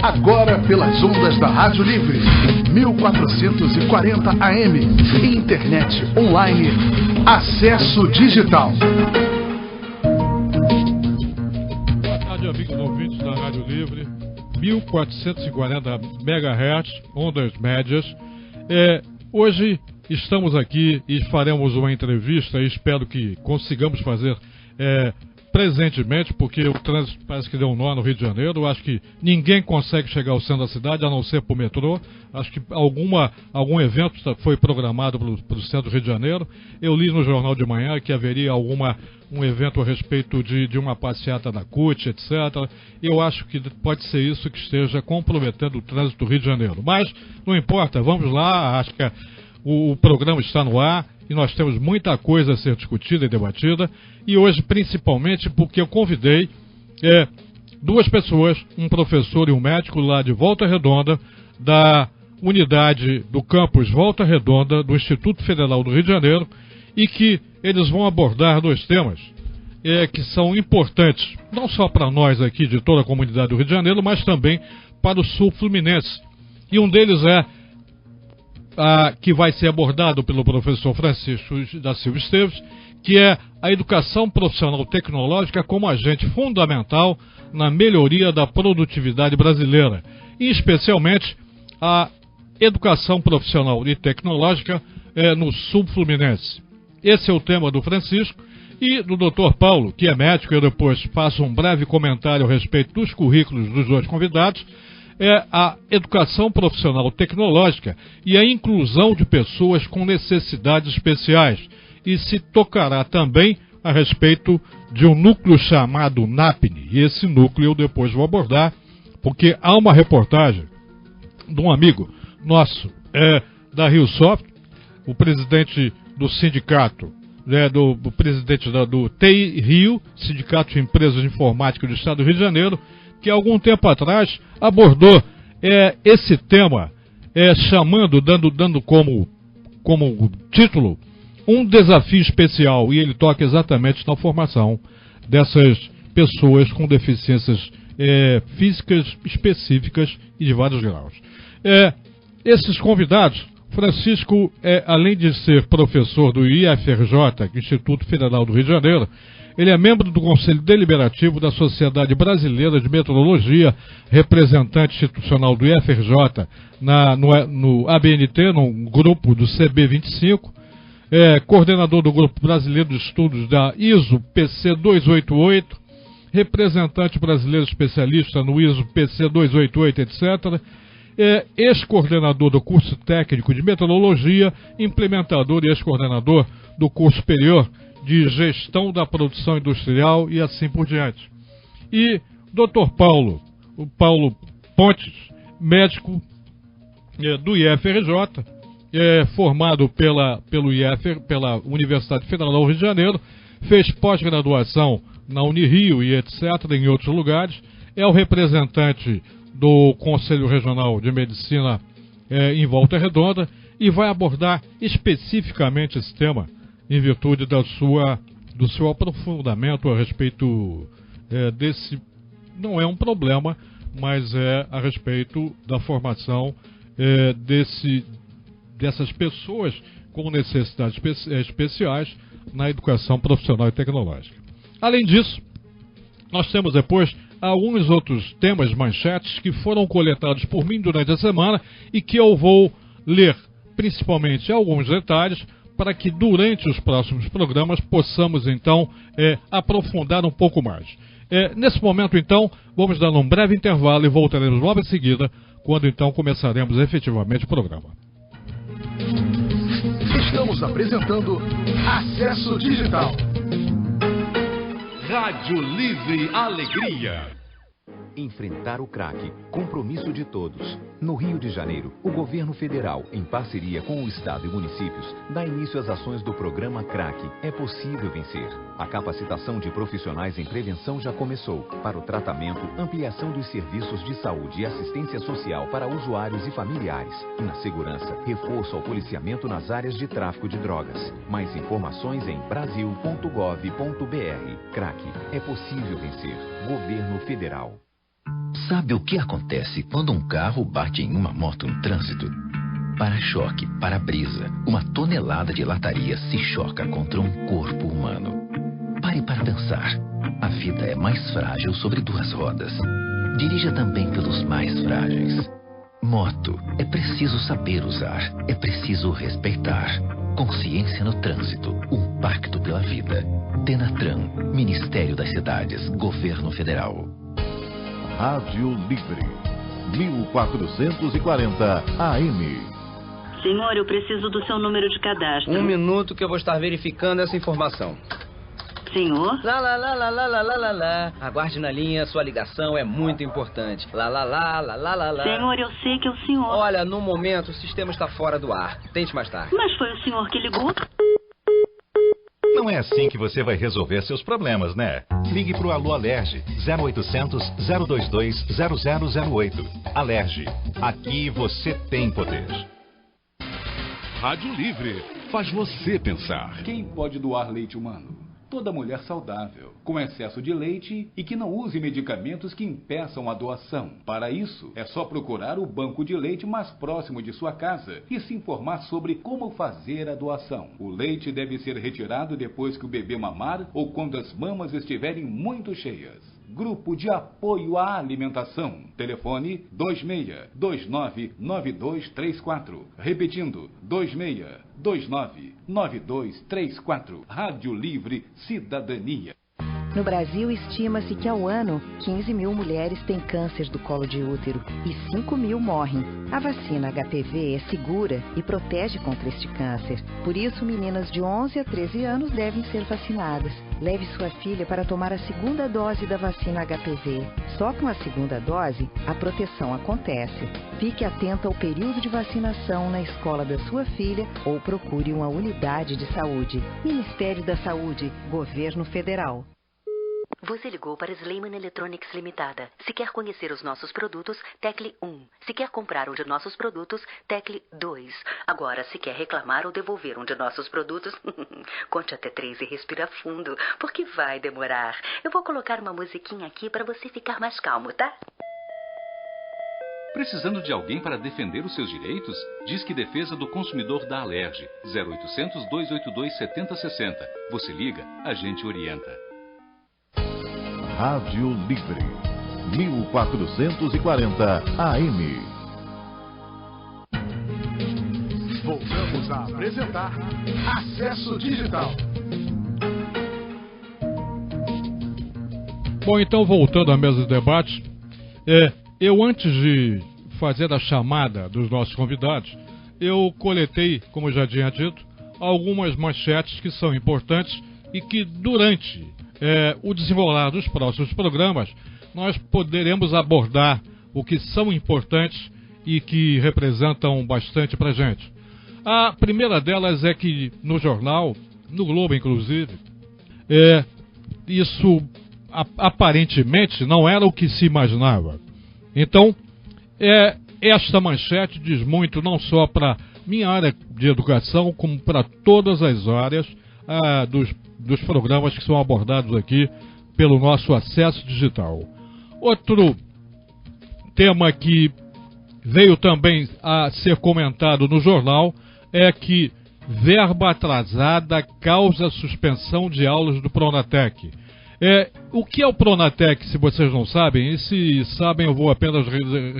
Agora pelas ondas da Rádio Livre, 1440 AM, internet online, acesso digital. Boa tarde, amigos ouvintes da Rádio Livre, 1440 MHz, ondas médias. Hoje estamos aqui e faremos uma entrevista e espero que consigamos fazer presentemente, porque o trânsito parece que deu um nó no Rio de Janeiro. Eu acho que ninguém consegue chegar ao centro da cidade, a não ser por metrô. Acho que algum evento foi programado para o centro do Rio de Janeiro. Eu li no Jornal de Manhã que haveria um evento a respeito de uma passeata da CUT, etc. Eu acho que pode ser isso que esteja comprometendo o trânsito do Rio de Janeiro. Mas não importa, vamos lá, acho que o programa está no ar e nós temos muita coisa a ser discutida e debatida. E hoje, principalmente, porque eu convidei duas pessoas, um professor e um médico lá de Volta Redonda, da unidade do campus Volta Redonda, do Instituto Federal do Rio de Janeiro, e que eles vão abordar dois temas que são importantes, não só para nós aqui de toda a comunidade do Rio de Janeiro, mas também para o sul fluminense. E um deles que vai ser abordado pelo professor Francisco da Silva Esteves, que é a educação profissional tecnológica como agente fundamental na melhoria da produtividade brasileira, e especialmente a educação profissional e tecnológica no sul fluminense. Esse é o tema do Francisco e do Dr. Paulo, que é médico. Eu depois faço um breve comentário a respeito dos currículos dos dois convidados. A educação profissional tecnológica e a inclusão de pessoas com necessidades especiais. E se tocará também a respeito de um núcleo chamado NAPNE. E esse núcleo eu depois vou abordar, porque há uma reportagem de um amigo nosso da RioSoft, o presidente do sindicato, do presidente do TI Rio, Sindicato de Empresas de Informática do Estado do Rio de Janeiro, que há algum tempo atrás abordou esse tema, dando como título um desafio especial, e ele toca exatamente na formação dessas pessoas com deficiências físicas específicas e de vários graus. Esses convidados, Francisco, além de ser professor do IFRJ, Instituto Federal do Rio de Janeiro, ele é membro do Conselho Deliberativo da Sociedade Brasileira de Metrologia, representante institucional do IFRJ no ABNT, no grupo do CB25, coordenador do Grupo Brasileiro de Estudos da ISO PC 288, representante brasileiro especialista no ISO PC 288, etc., ex-coordenador do curso técnico de metrologia, implementador e ex-coordenador do curso superior de gestão da produção industrial e assim por diante. E Dr. Paulo Pontes, médico do IFRJ, formado pela Universidade Federal do Rio de Janeiro, fez pós-graduação na Unirio e etc., em outros lugares, é o representante do Conselho Regional de Medicina em Volta Redonda e vai abordar especificamente esse tema em virtude do seu aprofundamento a respeito desse, não é um problema, mas a respeito da formação dessas pessoas com necessidades especiais na educação profissional e tecnológica. Além disso, nós temos depois alguns outros temas, manchetes, que foram coletados por mim durante a semana e que eu vou ler, principalmente alguns detalhes, para que durante os próximos programas possamos, então, aprofundar um pouco mais. Nesse momento, então, vamos dar um breve intervalo e voltaremos logo em seguida, quando, então, começaremos efetivamente o programa. Estamos apresentando Acesso Digital. Rádio Livre Alegria. Enfrentar o crack, compromisso de todos. No Rio de Janeiro, o governo federal, em parceria com o Estado e municípios, dá início às ações do programa CRAC. É possível vencer. A capacitação de profissionais em prevenção já começou. Para o tratamento, ampliação dos serviços de saúde e assistência social para usuários e familiares. E na segurança, reforço ao policiamento nas áreas de tráfico de drogas. Mais informações em brasil.gov.br. CRAC. É possível vencer. Governo Federal. Sabe o que acontece quando um carro bate em uma moto no trânsito? Para-choque, para-brisa, uma tonelada de lataria se choca contra um corpo humano. Pare para pensar. A vida é mais frágil sobre duas rodas. Dirija também pelos mais frágeis. Moto, é preciso saber usar, é preciso respeitar. Consciência no trânsito, um pacto pela vida. Denatran, Ministério das Cidades, Governo Federal. Rádio Livre, 1440 AM. Senhor, eu preciso do seu número de cadastro. Um minuto que eu vou estar verificando essa informação. Senhor? Lá. Aguarde na linha, sua ligação é muito importante. Lá. Senhor, eu sei que é o senhor. Olha, no momento o sistema está fora do ar. Tente mais tarde. Mas foi o senhor que ligou? Não é assim que você vai resolver seus problemas, né? Ligue pro Alô Alerge, 0800 022 0008. Alerge, aqui você tem poder. Rádio Livre, faz você pensar. Quem pode doar leite humano? Toda mulher saudável, com excesso de leite e que não use medicamentos que impeçam a doação. Para isso, é só procurar o banco de leite mais próximo de sua casa e se informar sobre como fazer a doação. O leite deve ser retirado depois que o bebê mamar ou quando as mamas estiverem muito cheias. Grupo de Apoio à Alimentação. Telefone 26299234. Repetindo, 26299234. Rádio Livre Cidadania. No Brasil, estima-se que ao ano, 15 mil mulheres têm câncer do colo de útero e 5 mil morrem. A vacina HPV é segura e protege contra este câncer. Por isso, meninas de 11 a 13 anos devem ser vacinadas. Leve sua filha para tomar a segunda dose da vacina HPV. Só com a segunda dose, a proteção acontece. Fique atenta ao período de vacinação na escola da sua filha ou procure uma unidade de saúde. Ministério da Saúde, Governo Federal. Você ligou para Sleiman Electronics Limitada. Se quer conhecer os nossos produtos, tecle 1. Se quer comprar um de nossos produtos, tecle 2. Agora, se quer reclamar ou devolver um de nossos produtos, conte até 3 e respira fundo, porque vai demorar. Eu vou colocar uma musiquinha aqui para você ficar mais calmo, tá? Precisando de alguém para defender os seus direitos? Disque Defesa do Consumidor da Alerj, 0800 282 7060. Você liga, a gente orienta. Rádio Livre, 1440 AM. Voltamos a apresentar Acesso Digital. Bom, então voltando à mesa de debate, eu antes de fazer a chamada dos nossos convidados, eu coletei, como eu já tinha dito, algumas manchetes que são importantes e que durante o desenrolar dos próximos programas nós poderemos abordar o que são importantes e que representam bastante para a gente. A primeira delas é que no jornal, no Globo inclusive, isso aparentemente não era o que se imaginava. Então, esta manchete diz muito não só para minha área de educação, como para todas as áreas dos programas que são abordados aqui pelo nosso Acesso Digital. Outro tema que veio também a ser comentado no jornal é que verba atrasada causa suspensão de aulas do Pronatec. O que é o Pronatec, se vocês não sabem, e se sabem eu vou apenas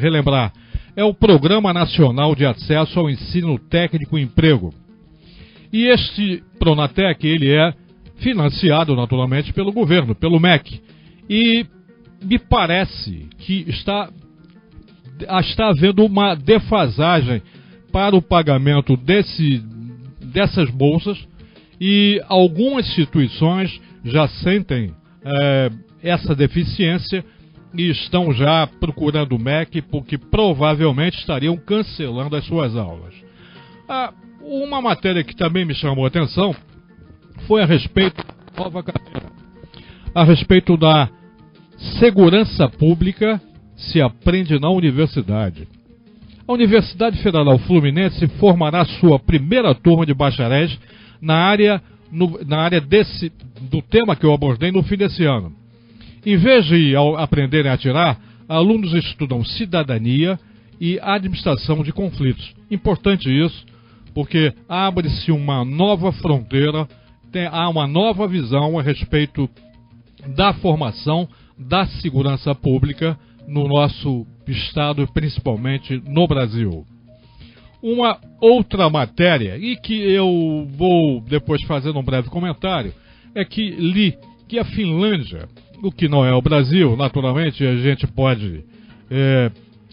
relembrar. É o Programa Nacional de Acesso ao Ensino Técnico e Emprego. E este Pronatec, ele é financiado naturalmente pelo governo, pelo MEC. E me parece que está havendo uma defasagem para o pagamento dessas bolsas e algumas instituições já sentem essa deficiência e estão já procurando o MEC porque provavelmente estariam cancelando as suas aulas. Uma matéria que também me chamou a atenção foi a respeito da segurança pública se aprende na universidade. A Universidade Federal Fluminense formará sua primeira turma de bacharéis na área do tema que eu abordei no fim desse ano. Em vez de aprenderem a atirar, alunos estudam cidadania e administração de conflitos. Importante isso, porque abre-se uma nova fronteira, há uma nova visão a respeito da formação da segurança pública no nosso estado, principalmente no Brasil. Uma outra matéria, e que eu vou depois fazer um breve comentário, é que li que a Finlândia, o que não é o Brasil, naturalmente a gente pode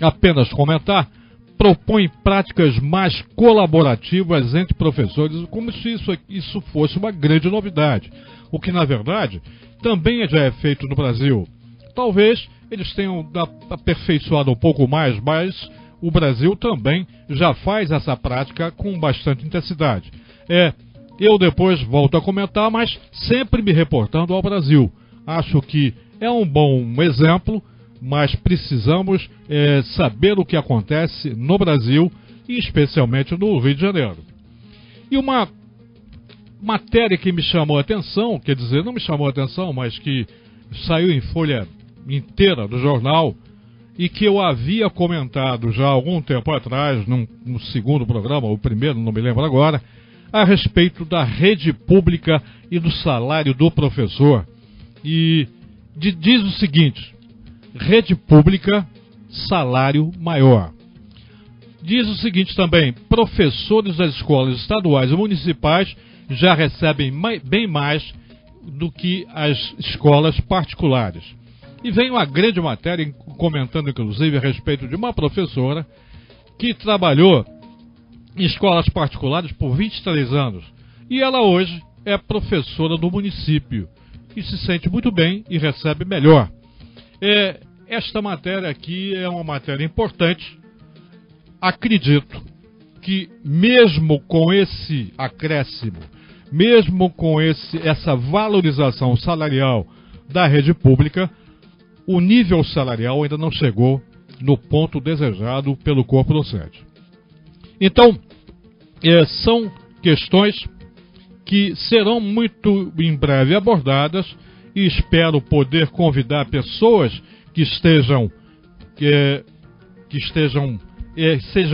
apenas comentar, propõe práticas mais colaborativas entre professores, como se isso fosse uma grande novidade. O que, na verdade, também já é feito no Brasil. Talvez eles tenham aperfeiçoado um pouco mais, mas o Brasil também já faz essa prática com bastante intensidade. Eu depois volto a comentar, mas sempre me reportando ao Brasil. Acho que é um bom exemplo, mas precisamos saber o que acontece no Brasil e especialmente no Rio de Janeiro. E uma matéria que me chamou a atenção, quer dizer, não me chamou a atenção, mas que saiu em folha inteira do jornal e que eu havia comentado já há algum tempo atrás, no segundo programa, ou primeiro, não me lembro agora, a respeito da rede pública e do salário do professor. E diz o seguinte: rede pública, salário maior. Diz o seguinte também: professores das escolas estaduais e municipais já recebem bem mais do que as escolas particulares. E vem uma grande matéria comentando, inclusive, a respeito de uma professora que trabalhou em escolas particulares por 23 anos. E ela hoje é professora do município e se sente muito bem e recebe melhor. Esta matéria aqui é uma matéria importante. Acredito que mesmo com esse acréscimo, mesmo com essa valorização salarial da rede pública, o nível salarial ainda não chegou no ponto desejado pelo corpo docente. Então, são questões que serão muito em breve abordadas e espero poder convidar pessoas que sejam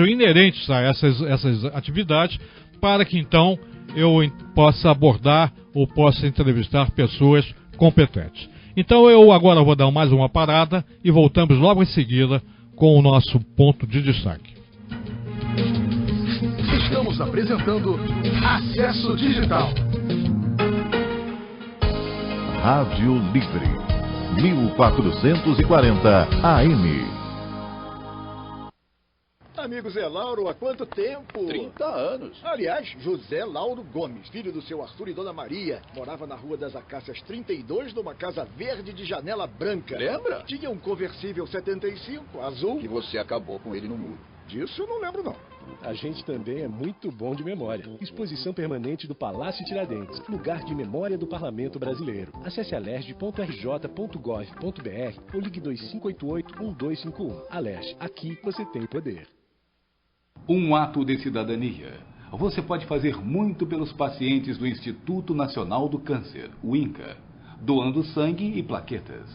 inerentes a essas atividades, para que então eu possa abordar ou possa entrevistar pessoas competentes. Então eu agora vou dar mais uma parada e voltamos logo em seguida com o nosso ponto de destaque. Estamos apresentando Acesso Digital. Rádio Livre, 1440 AM. Amigo Zé Lauro, há quanto tempo? 30 anos. Aliás, José Lauro Gomes, filho do seu Arthur e Dona Maria, morava na Rua das Acácias 32, numa casa verde de janela branca. Lembra? Tinha um conversível 75, azul. E você acabou com ele no muro. Disso eu não lembro, não. A gente também é muito bom de memória. Exposição permanente do Palácio Tiradentes, lugar de memória do Parlamento Brasileiro. Acesse alerj.rj.gov.br ou ligue 2588-1251. Alerj, aqui você tem poder. Um ato de cidadania. Você pode fazer muito pelos pacientes do Instituto Nacional do Câncer, o INCA, doando sangue e plaquetas.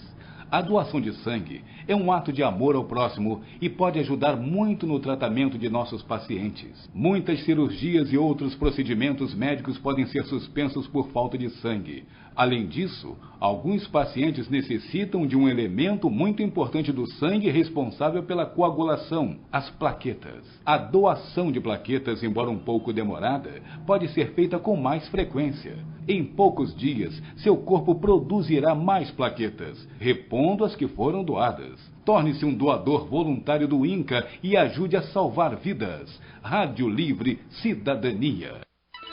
A doação de sangue é um ato de amor ao próximo e pode ajudar muito no tratamento de nossos pacientes. Muitas cirurgias e outros procedimentos médicos podem ser suspensos por falta de sangue. Além disso, alguns pacientes necessitam de um elemento muito importante do sangue responsável pela coagulação, as plaquetas. A doação de plaquetas, embora um pouco demorada, pode ser feita com mais frequência. Em poucos dias, seu corpo produzirá mais plaquetas, repondo as que foram doadas. Torne-se um doador voluntário do INCA e ajude a salvar vidas. Rádio Livre Cidadania.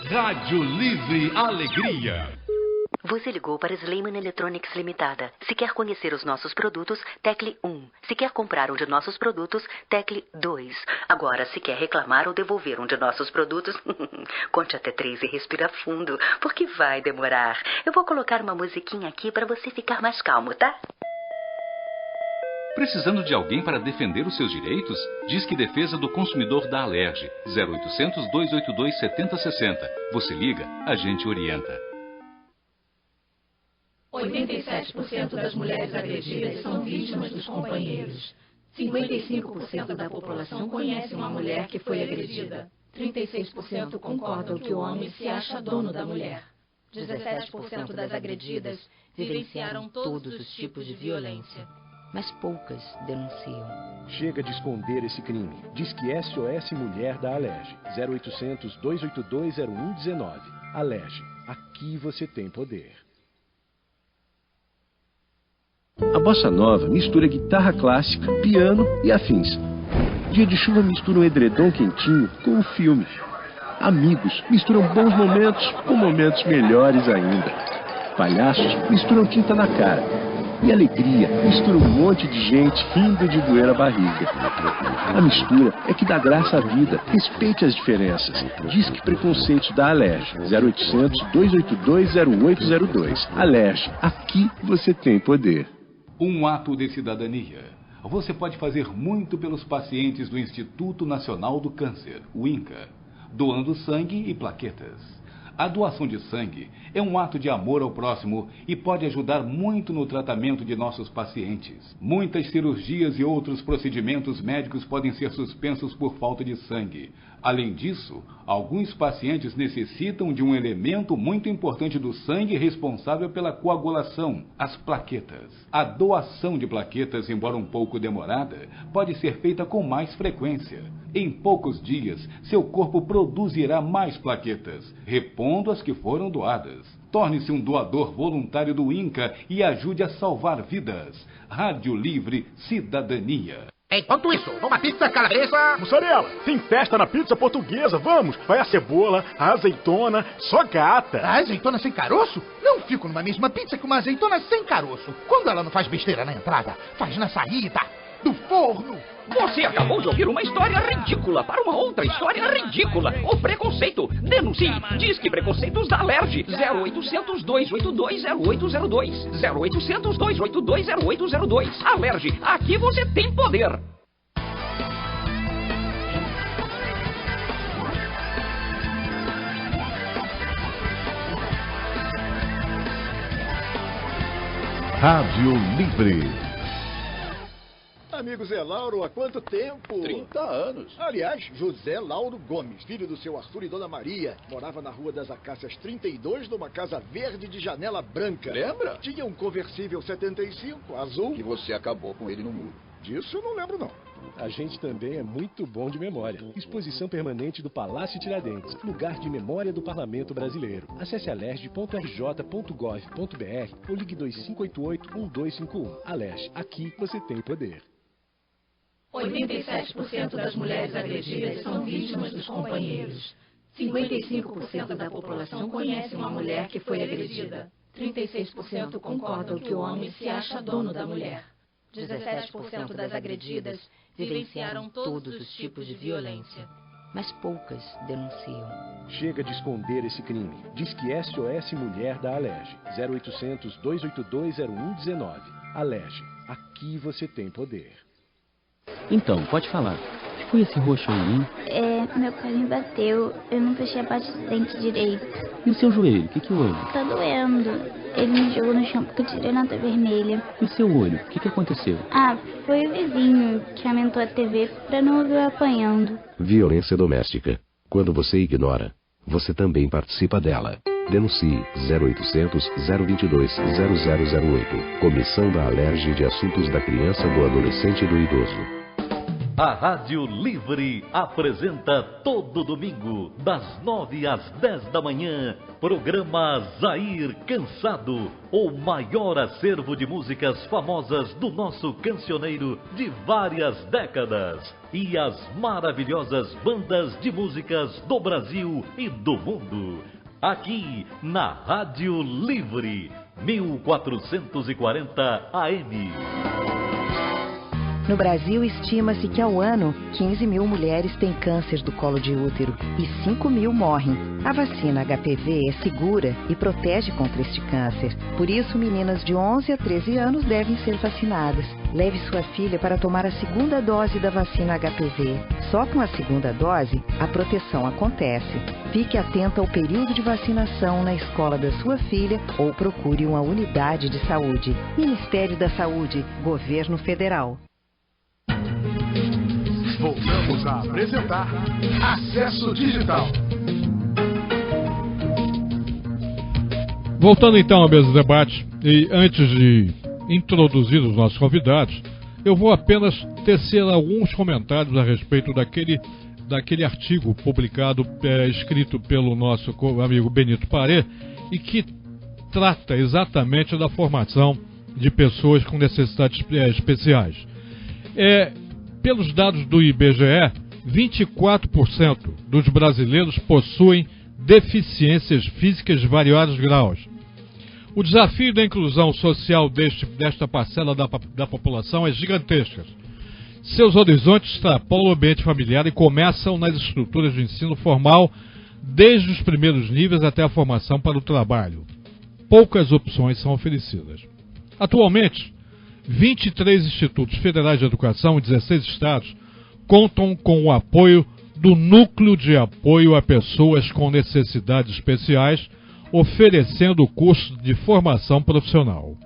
Rádio Livre Alegria. Você ligou para Sleiman Electronics Limitada. Se quer conhecer os nossos produtos, tecle 1. Se quer comprar um de nossos produtos, tecle 2. Agora, se quer reclamar ou devolver um de nossos produtos, conte até 3 e respira fundo, porque vai demorar. Eu vou colocar uma musiquinha aqui para você ficar mais calmo, tá? Precisando de alguém para defender os seus direitos? Disque Defesa do Consumidor da Alerj, 0800-282-7060. Você liga, a gente orienta. 87% das mulheres agredidas são vítimas dos companheiros. 55% da população conhece uma mulher que foi agredida. 36% concordam que o homem se acha dono da mulher. 17% das agredidas vivenciaram todos os tipos de violência. Mas poucas denunciam. Chega de esconder esse crime. Diz que SOS Mulher da Alerj. 0800 282 0119. Alerj. Aqui você tem poder. A bossa nova mistura guitarra clássica, piano e afins. Dia de chuva mistura um edredom quentinho com um filme. Amigos misturam bons momentos com momentos melhores ainda. Palhaços misturam tinta na cara. E alegria mistura um monte de gente rindo de doer a barriga. A mistura é que dá graça à vida. Respeite as diferenças. Disque Preconceitos da Alerj. 0800 282 0802. Alerj. Aqui você tem poder. Um ato de cidadania. Você pode fazer muito pelos pacientes do Instituto Nacional do Câncer, o INCA, doando sangue e plaquetas. A doação de sangue é um ato de amor ao próximo e pode ajudar muito no tratamento de nossos pacientes. Muitas cirurgias e outros procedimentos médicos podem ser suspensos por falta de sangue. Além disso, alguns pacientes necessitam de um elemento muito importante do sangue responsável pela coagulação, as plaquetas. A doação de plaquetas, embora um pouco demorada, pode ser feita com mais frequência. Em poucos dias, seu corpo produzirá mais plaquetas, repondo as que foram doadas. Torne-se um doador voluntário do INCA e ajude a salvar vidas. Rádio Livre Cidadania. Enquanto isso, uma pizza calabresa... Mussarela, tem festa na pizza portuguesa, vamos! Vai a cebola, a azeitona, só gata! A azeitona sem caroço? Não fico numa mesma pizza que uma azeitona sem caroço. Quando ela não faz besteira na entrada, faz na saída, do forno. Você acabou de ouvir uma história ridícula para uma outra história ridícula. O preconceito. Denuncie. Disque Preconceitos da Alerj. 0800 282 0802. 0800 282 0802. Alerj. Aqui você tem poder. Rádio Livre. Amigo Zé Lauro, há quanto tempo? 30 anos. Aliás, José Lauro Gomes, filho do seu Arthur e Dona Maria, morava na Rua das Acácias 32, numa casa verde de janela branca. Lembra? Tinha um conversível 75, azul. E você acabou com ele no muro. Disso eu não lembro, não. A gente também é muito bom de memória. Exposição permanente do Palácio Tiradentes, lugar de memória do Parlamento Brasileiro. Acesse alerj.rj.gov.br ou ligue 2588-1251. Alerj, aqui você tem poder. 87% das mulheres agredidas são vítimas dos companheiros. 55% da população conhece uma mulher que foi agredida. 36% concordam que o homem se acha dono da mulher. 17% das agredidas vivenciaram todos os tipos de violência. Mas poucas denunciam. Chega de esconder esse crime. Diz que SOS Mulher da Alerj. 0800 282 0119. Alerj. Aqui você tem poder. Então, pode falar. O que foi esse roxo aí, hein? Meu pai me bateu. Eu não fechei a parte do dente direito. E o seu joelho? O que houve? Tá doendo. Ele me jogou no chão porque eu tirei nota vermelha. E o seu olho? O que aconteceu? Foi o vizinho que aumentou a TV pra não ouvir eu apanhando. Violência doméstica. Quando você ignora, você também participa dela. Denuncie 0800 022 0008. Comissão da Alerj de Assuntos da Criança, do Adolescente e do Idoso. A Rádio Livre apresenta todo domingo, das 9 às 10 da manhã, programa Zair Cansado, o maior acervo de músicas famosas do nosso cancioneiro de várias décadas. E as maravilhosas bandas de músicas do Brasil e do mundo. Aqui na Rádio Livre, 1440 AM. No Brasil, estima-se que ao ano, 15 mil mulheres têm câncer do colo de útero e 5 mil morrem. A vacina HPV é segura e protege contra este câncer. Por isso, meninas de 11 a 13 anos devem ser vacinadas. Leve sua filha para tomar a segunda dose da vacina HPV. Só com a segunda dose, a proteção acontece. Fique atento ao período de vacinação na escola da sua filha ou procure uma unidade de saúde. Ministério da Saúde, Governo Federal. Voltamos a apresentar Acesso Digital. Voltando então à mesa de debate, e antes de introduzir os nossos convidados, eu vou apenas tecer alguns comentários a respeito daquele artigo publicado, escrito pelo nosso amigo Benito Paré, e que trata exatamente da formação de pessoas com necessidades especiais. Pelos dados do IBGE, 24% dos brasileiros possuem deficiências físicas de variados graus. O desafio da inclusão social desta parcela da população é gigantesca. Seus horizontes extrapolam o ambiente familiar e começam nas estruturas de ensino formal, desde os primeiros níveis até a formação para o trabalho. Poucas opções são oferecidas. Atualmente, 23 institutos federais de educação em 16 estados contam com o apoio do Núcleo de Apoio a Pessoas com Necessidades Especiais, oferecendo cursos de formação profissional.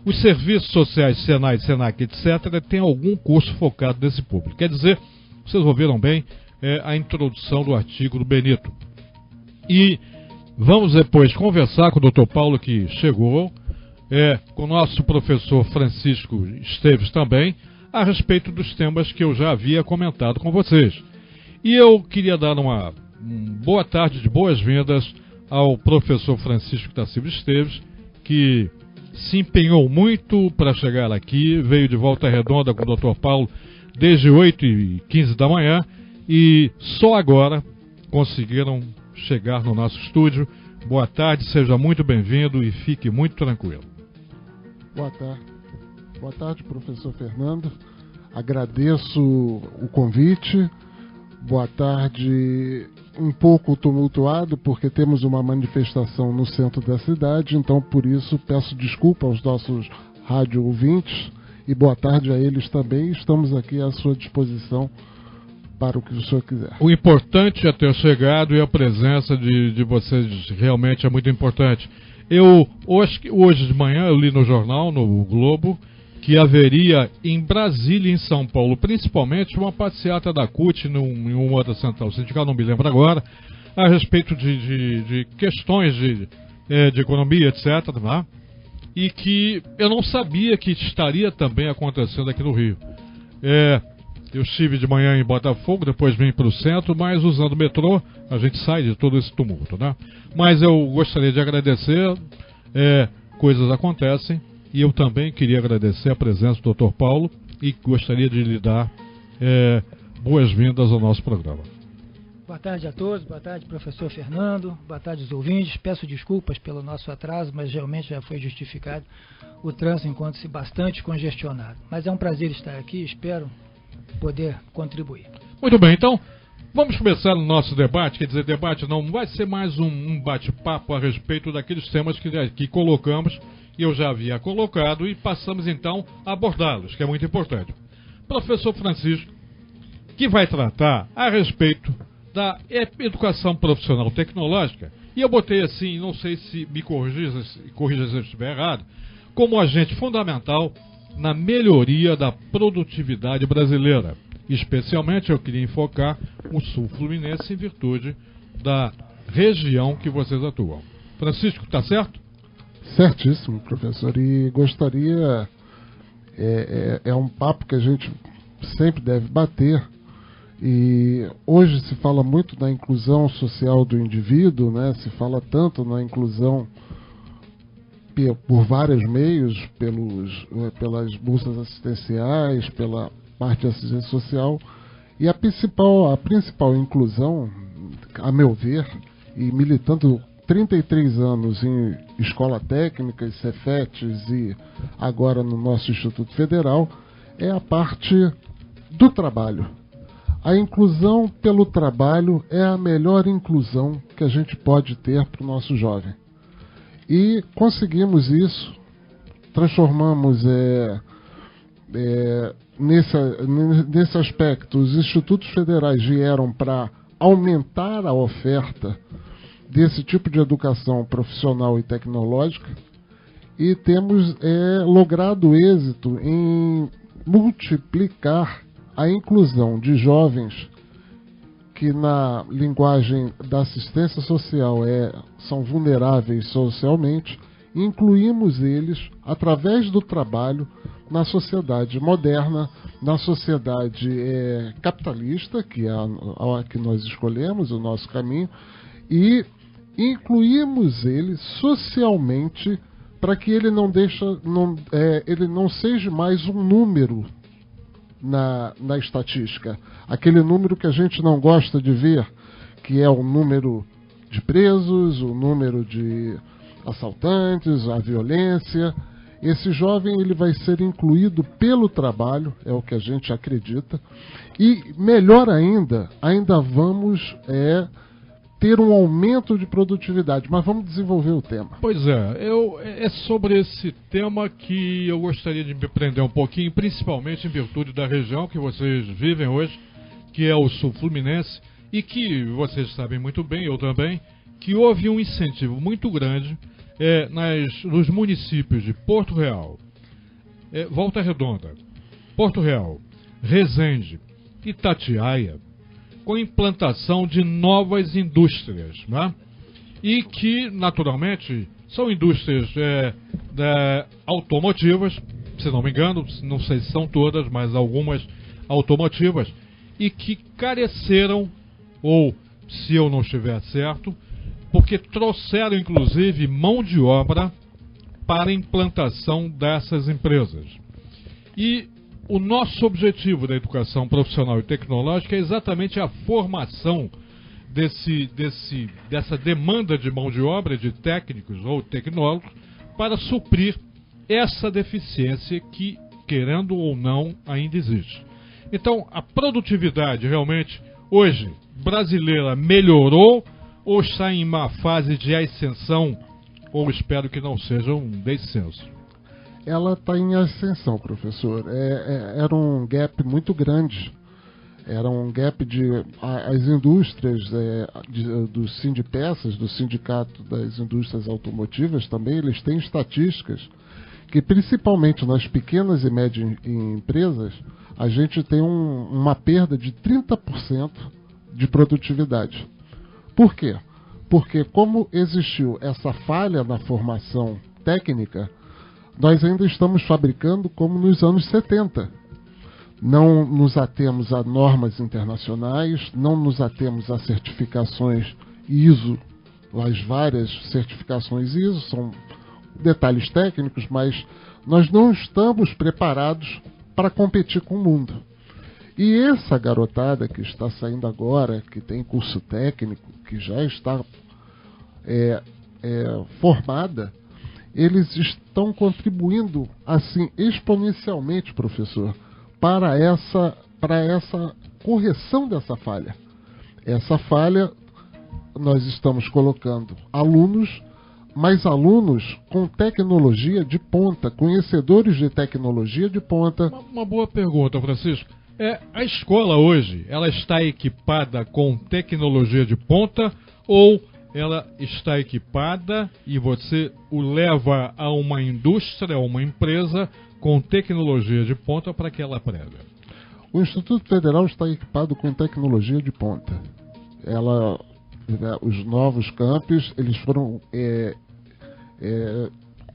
Os serviços sociais Senai, Senac, etc. têm algum curso focado nesse público. Quer dizer, vocês ouviram bem a introdução do artigo do Benito. E vamos depois conversar com o Dr. Paulo, que chegou, com o nosso professor Francisco Esteves também, a respeito dos temas que eu já havia comentado com vocês. E eu queria dar uma boa tarde de boas-vindas ao professor Francisco da Silva Esteves, que se empenhou muito para chegar aqui, veio de Volta Redonda com o Dr. Paulo desde 8h15 da manhã e só agora conseguiram chegar no nosso estúdio. Boa tarde, seja muito bem-vindo e fique muito tranquilo. Boa tarde. Boa tarde, professor Fernando. Agradeço o convite. Boa tarde, um pouco tumultuado, porque temos uma manifestação no centro da cidade, então por isso peço desculpa aos nossos rádio ouvintes e boa tarde a eles também. Estamos aqui à sua disposição para o que o senhor quiser. O importante é ter chegado e a presença de vocês realmente é muito importante. Hoje de manhã eu li no jornal, no Globo, que haveria em Brasília e em São Paulo, principalmente, uma passeata da CUT em uma outra central sindical, não me lembro agora, a respeito de questões de economia, etc. Tá? E que eu não sabia que estaria também acontecendo aqui no Rio. Eu estive de manhã em Botafogo, depois vim para o centro, mas usando o metrô, a gente sai de todo esse tumulto, né? Mas eu gostaria de agradecer, coisas acontecem. E eu também queria agradecer a presença do Dr. Paulo e gostaria de lhe dar boas-vindas ao nosso programa. Boa tarde a todos, boa tarde, professor Fernando, boa tarde aos ouvintes. Peço desculpas pelo nosso atraso, mas realmente já foi justificado. O trânsito encontra-se bastante congestionado. Mas é um prazer estar aqui, espero poder contribuir. Muito bem, então vamos começar o nosso debate. Quer dizer, debate não vai ser mais um bate-papo a respeito daqueles temas que colocamos, que eu já havia colocado, e passamos então a abordá-los, que é muito importante. Professor Francisco, que vai tratar a respeito da educação profissional tecnológica, e eu botei assim, não sei se me corrija se eu estiver errado, como agente fundamental na melhoria da produtividade brasileira. Especialmente eu queria enfocar o sul fluminense em virtude da região que vocês atuam. Francisco, está certo? Certíssimo, professor. E gostaria, é um papo que a gente sempre deve bater, e hoje se fala muito da inclusão social do indivíduo, né? Se fala tanto na inclusão por vários meios, pelas bolsas assistenciais, pela parte de assistência social, e a principal inclusão, a meu ver, e militando 33 anos em escola técnica, Cefetes e agora no nosso Instituto Federal, é a parte do trabalho. A inclusão pelo trabalho é a melhor inclusão que a gente pode ter para o nosso jovem. E conseguimos isso, transformamos nesse aspecto, os institutos federais vieram para aumentar a oferta desse tipo de educação profissional e tecnológica, e temos logrado êxito em multiplicar a inclusão de jovens que, na linguagem da assistência social, são vulneráveis socialmente. Incluímos eles, através do trabalho, na sociedade moderna, na sociedade capitalista, que é a que nós escolhemos, o nosso caminho, e incluímos ele socialmente para que ele ele não seja mais um número na estatística. Aquele número que a gente não gosta de ver, que é o número de presos, o número de assaltantes, a violência. Esse jovem ele vai ser incluído pelo trabalho, é o que a gente acredita, e melhor ainda vamos ter um aumento de produtividade, mas vamos desenvolver o tema. Pois é sobre esse tema que eu gostaria de me prender um pouquinho, principalmente em virtude da região que vocês vivem hoje, que é o Sul Fluminense, e que vocês sabem muito bem, eu também, que houve um incentivo muito grande nos municípios de Porto Real, Volta Redonda, Porto Real, Resende, Itatiaia, com a implantação de novas indústrias, né? E que, naturalmente, são indústrias automotivas, se não me engano, não sei se são todas, mas algumas automotivas, e que careceram, ou, se eu não estiver certo, porque trouxeram, inclusive, mão de obra para a implantação dessas empresas. E o nosso objetivo da educação profissional e tecnológica é exatamente a formação dessa demanda de mão de obra, de técnicos ou tecnólogos, para suprir essa deficiência que, querendo ou não, ainda existe. Então, a produtividade realmente, hoje, brasileira melhorou ou está em uma fase de ascensão, ou espero que não seja um descenso? Ela está em ascensão, professor. Era um gap muito grande. Era um gap as indústrias do Sindipeças, do Sindicato das Indústrias Automotivas, também eles têm estatísticas que, principalmente nas pequenas e médias empresas, a gente tem uma perda de 30% de produtividade. Por quê? Porque como existiu essa falha na formação técnica, nós ainda estamos fabricando como nos anos 70. Não nos atemos a normas internacionais, não nos atemos a certificações ISO, as várias certificações ISO, são detalhes técnicos, mas nós não estamos preparados para competir com o mundo. E essa garotada que está saindo agora, que tem curso técnico, que já está formada, eles estão contribuindo assim exponencialmente, professor, para essa correção dessa falha. Essa falha nós estamos colocando alunos, mas alunos com tecnologia de ponta, conhecedores de tecnologia de ponta. Uma boa pergunta, Francisco. A escola hoje, ela está equipada com tecnologia de ponta ou ela está equipada e você o leva a uma indústria, a uma empresa com tecnologia de ponta para que ela aprenda? O Instituto Federal está equipado com tecnologia de ponta. Os novos campos, eles foram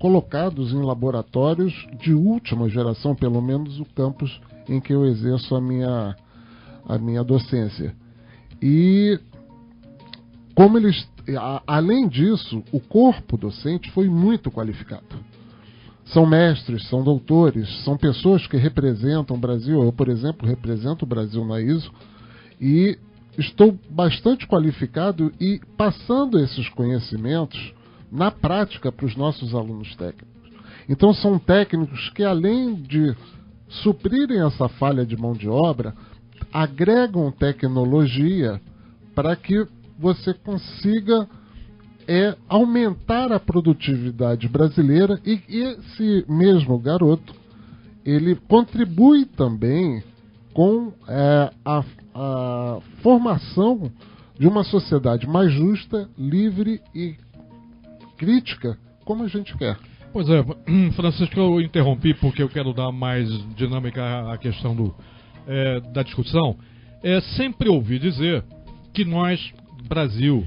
colocados em laboratórios de última geração, pelo menos o campus em que eu exerço a minha docência. E como além disso, o corpo docente foi muito qualificado. São mestres, são doutores, são pessoas que representam o Brasil. Eu, por exemplo, represento o Brasil na ISO e estou bastante qualificado e passando esses conhecimentos na prática para os nossos alunos técnicos. Então são técnicos que, além de suprirem essa falha de mão de obra, agregam tecnologia para que você consiga aumentar a produtividade brasileira, e esse mesmo garoto, ele contribui também com a formação de uma sociedade mais justa, livre e crítica, como a gente quer. Pois é, Francisco, eu interrompi porque eu quero dar mais dinâmica à questão da discussão. Sempre ouvi dizer que nós, Brasil,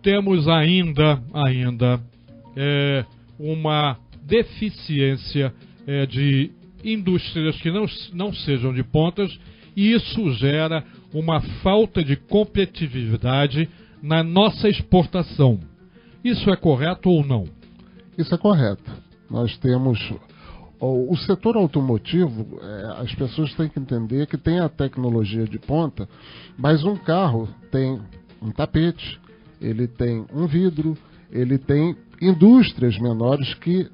temos ainda uma deficiência de indústrias que não sejam de pontas, e isso gera uma falta de competitividade na nossa exportação. Isso é correto ou não? Isso é correto. Nós temos o setor automotivo, as pessoas têm que entender que tem a tecnologia de ponta, mas um carro tem um tapete, ele tem um vidro, ele tem indústrias menores que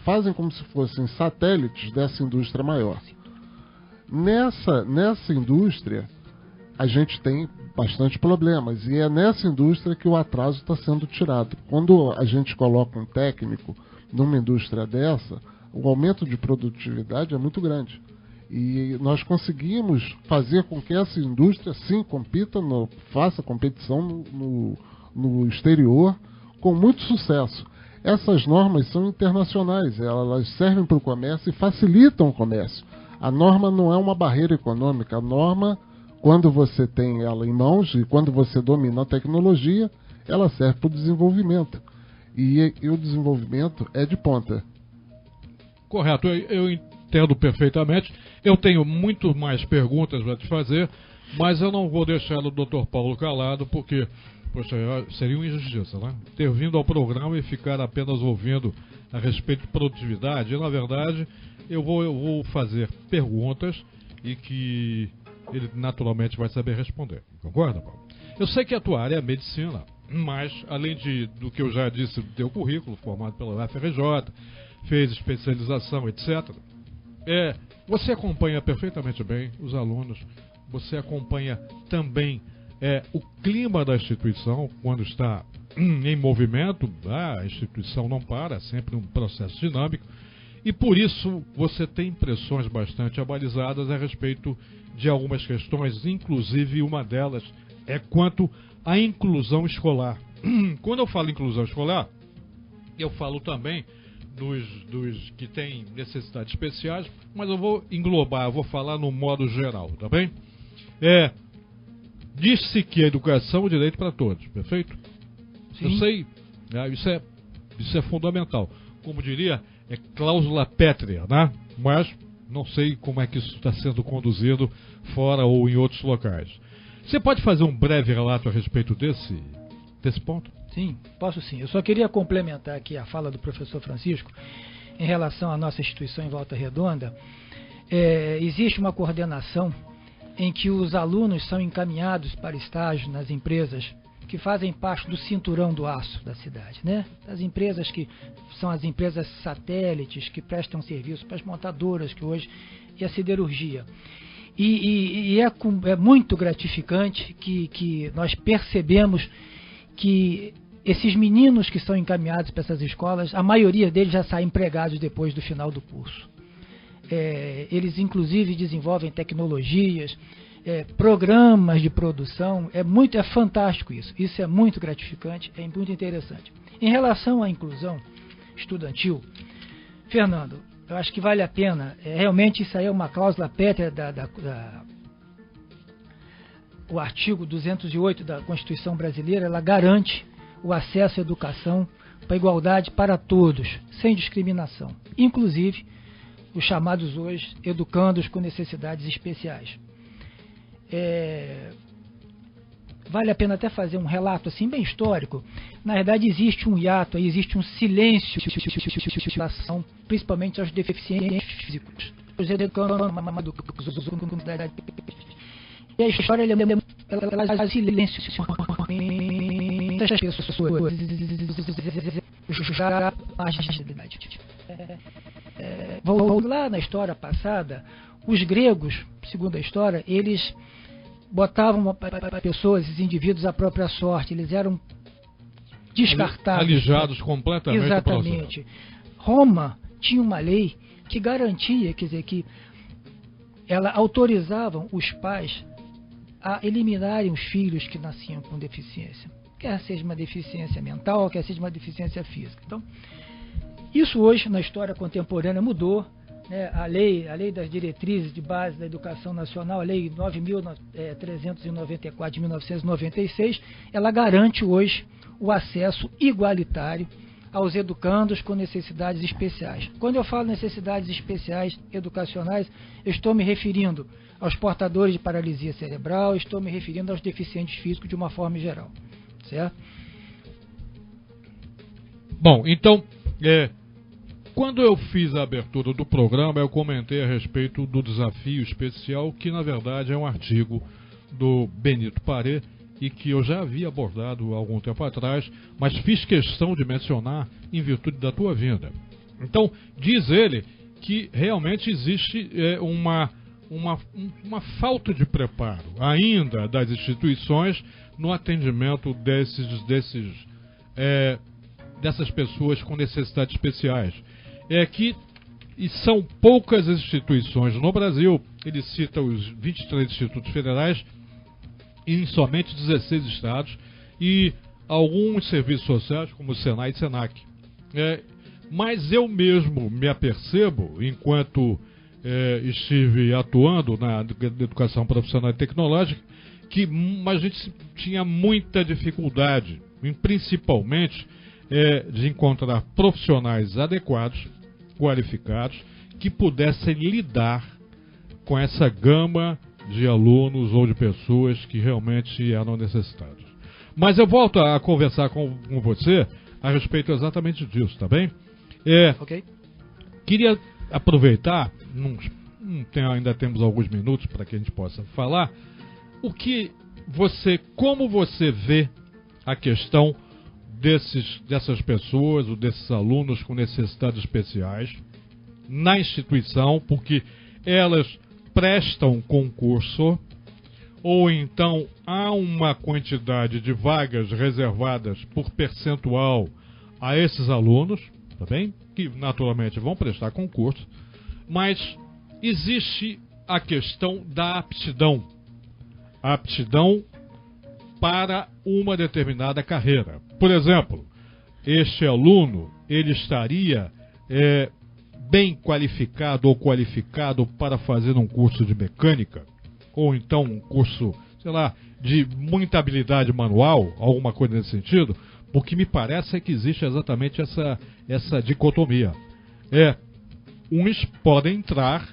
fazem como se fossem satélites dessa indústria maior. Nessa indústria, a gente tem bastante problemas, e é nessa indústria que o atraso está sendo tirado. Quando a gente coloca um técnico numa indústria dessa, o aumento de produtividade é muito grande. E nós conseguimos fazer com que essa indústria, sim, faça competição no exterior com muito sucesso. Essas normas são internacionais, elas servem para o comércio e facilitam o comércio. A norma não é uma barreira econômica, a norma, quando você tem ela em mãos e quando você domina a tecnologia, ela serve para o desenvolvimento. E o desenvolvimento é de ponta. Correto, eu entendo perfeitamente. Eu tenho muito mais perguntas para te fazer, mas eu não vou deixar o Dr. Paulo calado, porque poxa, seria uma injustiça, né? Ter vindo ao programa e ficar apenas ouvindo a respeito de produtividade. E, na verdade, eu vou fazer perguntas e que ele naturalmente vai saber responder. Concorda, Paulo? Eu sei que a tua área é medicina, mas, além do que eu já disse do teu currículo, formado pela UFRJ, fez especialização, etc., você acompanha perfeitamente bem os alunos, você acompanha também o clima da instituição, quando está em movimento, a instituição não para, é sempre um processo dinâmico, e por isso você tem impressões bastante abalizadas a respeito de algumas questões, inclusive uma delas é quanto à inclusão escolar. Quando eu falo inclusão escolar, eu falo também dos que têm necessidades especiais, mas eu vou englobar, eu vou falar no modo geral, tá bem? Diz-se que a educação é um direito para todos, perfeito? Sim. Eu sei, isso é fundamental. Como diria, é cláusula pétrea, né? Mas não sei como é que isso está sendo conduzido fora ou em outros locais. Você pode fazer um breve relato a respeito desse ponto? Sim, posso sim. Eu só queria complementar aqui a fala do professor Francisco em relação à nossa instituição em Volta Redonda. Existe uma coordenação em que os alunos são encaminhados para estágio nas empresas que fazem parte do cinturão do aço da cidade, né? As empresas que são as empresas satélites que prestam serviço para as montadoras que hoje e a siderurgia. E é muito gratificante que nós percebemos que esses meninos que são encaminhados para essas escolas, a maioria deles já saem empregados depois do final do curso. Eles inclusive desenvolvem tecnologias, programas de produção, é fantástico isso. Isso é muito gratificante, é muito interessante. Em relação à inclusão estudantil, Fernando, eu acho que vale a pena, realmente isso aí é uma cláusula pétrea o artigo 208 da Constituição Brasileira, ela garante o acesso à educação para igualdade para todos, sem discriminação, inclusive os chamados hoje educandos com necessidades especiais. Vale a pena até fazer um relato assim bem histórico. Na verdade existe um hiato, existe um silêncio em relação principalmente aos deficientes físicos. Os educandos e a história ela faz silêncio essas pessoas já voltando lá na história passada, os gregos, segundo a história, eles botavam pessoas, esses indivíduos à própria sorte, eles eram descartados, alijados completamente. Exatamente. Roma tinha uma lei que garantia, quer dizer, que ela autorizava os pais a eliminarem os filhos que nasciam com deficiência, quer seja uma deficiência mental, quer seja uma deficiência física. Então, isso hoje na história contemporânea mudou, né? A lei das diretrizes de base da educação nacional, a lei 9.394 de 1996, ela garante hoje o acesso igualitário aos educandos com necessidades especiais. Quando eu falo necessidades especiais educacionais, eu estou me referindo aos portadores de paralisia cerebral, estou me referindo aos deficientes físicos de uma forma geral, certo? Bom, então, quando eu fiz a abertura do programa, eu comentei a respeito do desafio especial, que na verdade é um artigo do Benito Paré, e que eu já havia abordado há algum tempo atrás, mas fiz questão de mencionar em virtude da tua vinda. Então, diz ele que realmente existe uma falta de preparo ainda das instituições no atendimento dessas pessoas com necessidades especiais. E são poucas instituições no Brasil, ele cita os 23 institutos federais, em somente 16 estados, e alguns serviços sociais, como o Senai e Senac. Mas eu mesmo me apercebo, enquanto estive atuando na educação profissional e tecnológica, que a gente tinha muita dificuldade, principalmente de encontrar profissionais adequados, qualificados, que pudessem lidar com essa gama de alunos ou de pessoas que realmente eram necessitados. Mas eu volto a conversar com você a respeito exatamente disso, tá bem? Ok. Queria aproveitar, ainda temos alguns minutos para que a gente possa falar, como você vê a questão dessas pessoas, ou desses alunos com necessidades especiais na instituição, porque elas prestam concurso, ou então há uma quantidade de vagas reservadas por percentual a esses alunos, tá bem? Que naturalmente vão prestar concurso, mas existe a questão da aptidão. A aptidão para uma determinada carreira. Por exemplo, este aluno, ele estaria bem qualificado ou qualificado para fazer um curso de mecânica, ou então um curso, sei lá, de muita habilidade manual, alguma coisa nesse sentido, porque me parece que existe exatamente essa dicotomia. Uns podem entrar,